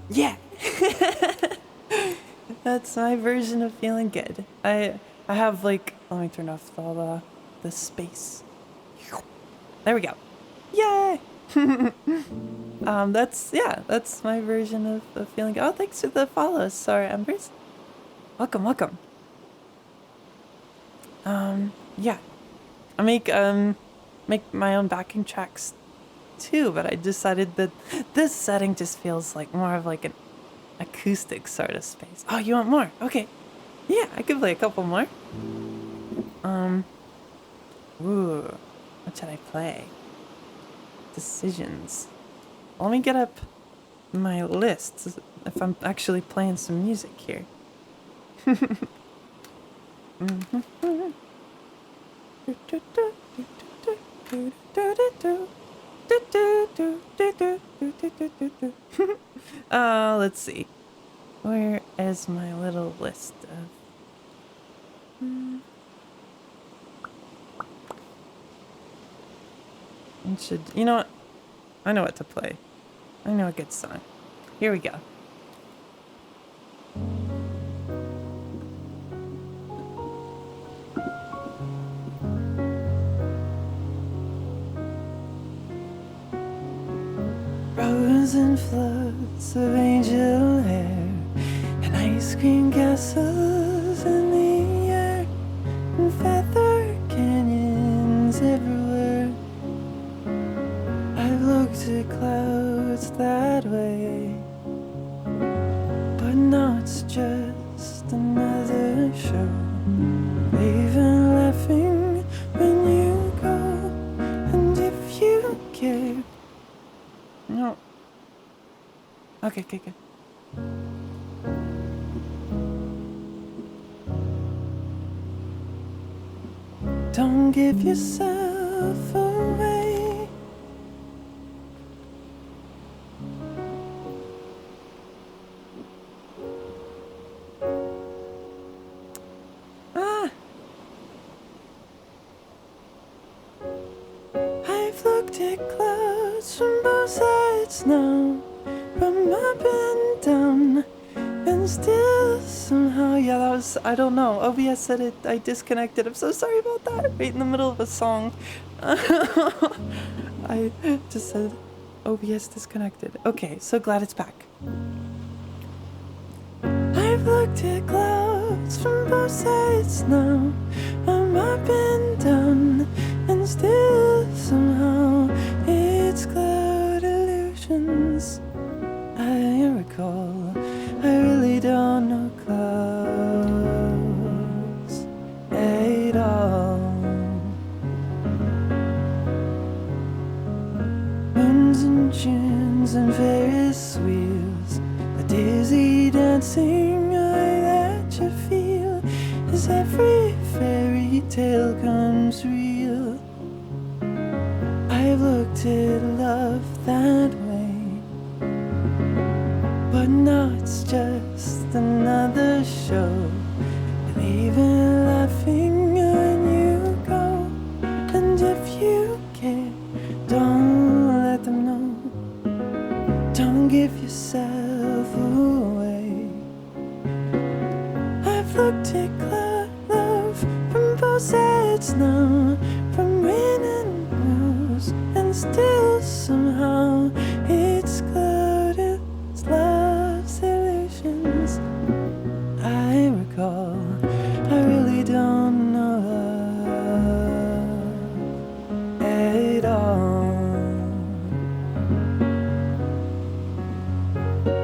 Yeah. That's my version of feeling good. I have like, let me turn off all the space. There we go. Yay. That's my version of feeling good. Oh, thanks for the follows. Sorry, Embers. Welcome. Yeah. I make my own backing tracks too, but I decided that this setting just feels like more of like an acoustic sort of space. Oh, you want more? Okay. Yeah, I could play a couple more. Ooh, what should I play? Decisions. Let me get up my list if I'm actually playing some music here. Let's see. Where is my little list of... You know what? I know what to play. I know a good song. Here we go. Rose and floods of angel hair, and ice cream castles in the air, and feather canyons everywhere. I've looked at clouds that way, but now it's just another show. Even laughing when you go, and if you care. No. Okay, good. Don't give yourself away. I've looked at clouds from both sides now, from up and down, and still somehow, yeah, that was, I don't know, OBS said it, I disconnected. I'm so sorry about that, right in the middle of a song. I just said OBS disconnected. Okay, so glad it's back. I've looked at clouds from both sides now, I'm up and down, and still somehow it's cloud illusions. I recall, I really don't know clouds at all. Moons and tunes and Ferris wheels, the dizzy dancing eye that you feel, as every fairy tale comes real. wanted love that way, but now it's just another show. Leaving laughing when you go, and if you care, don't let them know. Don't give yourself away. I've looked at love from both sides now, from rain and rose, and still somehow it's clouded love's illusions. I recall, I really don't know love at all.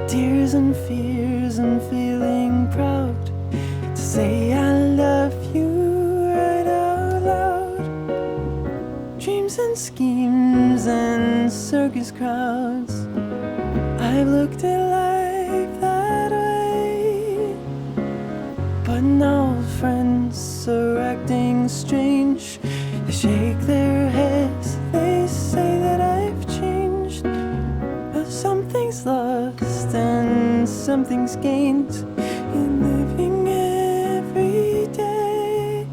Tears and fears and feeling proud to say I love you right out loud. Dreams and schemes and circus crowds, I've looked at life that way, but now friends are acting strange. They shake their heads, they say that I've changed, but something's lost and something's gained in living every day.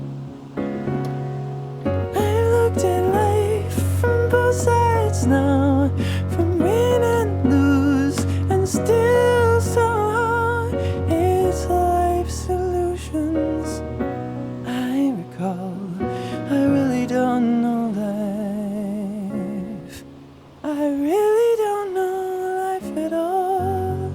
I looked at life from both sides now, from win and lose, and still somehow it's life's illusions. I recall, I really don't know life. I really don't know life at all.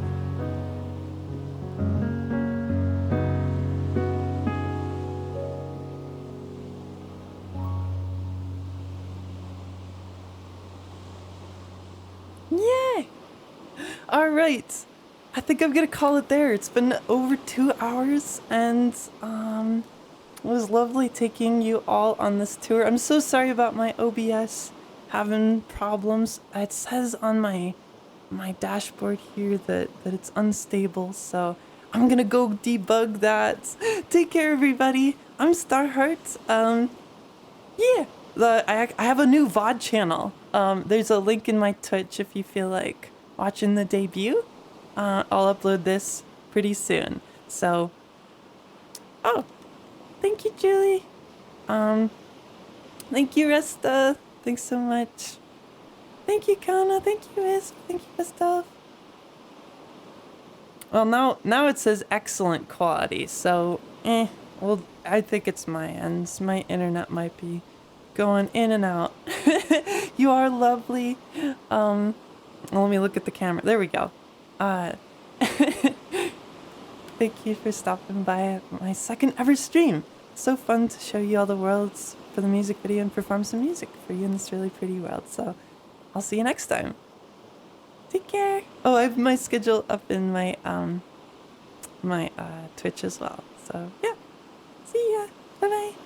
Yay! All right. I think I'm gonna call it there. It's been over 2 hours, and it was lovely taking you all on this tour. I'm so sorry about my OBS having problems. It says on my dashboard here that it's unstable, so I'm gonna go debug that. Take care, everybody. I'm Starheart. Yeah, I have a new VOD channel. There's a link in my Twitch if you feel like watching the debut. I'll upload this pretty soon. So, oh, thank you, Julie. Thank you, Resta. Thanks so much. Thank you, Kana. Thank you, Wisp. Thank you, Gustav. Well, now it says excellent quality, so, well, I think it's my ends. My internet might be going in and out. You are lovely. Let me look at the camera. There we go. Thank you for stopping by at my second ever stream. So fun to show you all the worlds for the music video and perform some music for you in this really pretty world. So I'll see you next time. Take care. Oh, I have my schedule up in my Twitch as well. So yeah. See ya. Bye bye.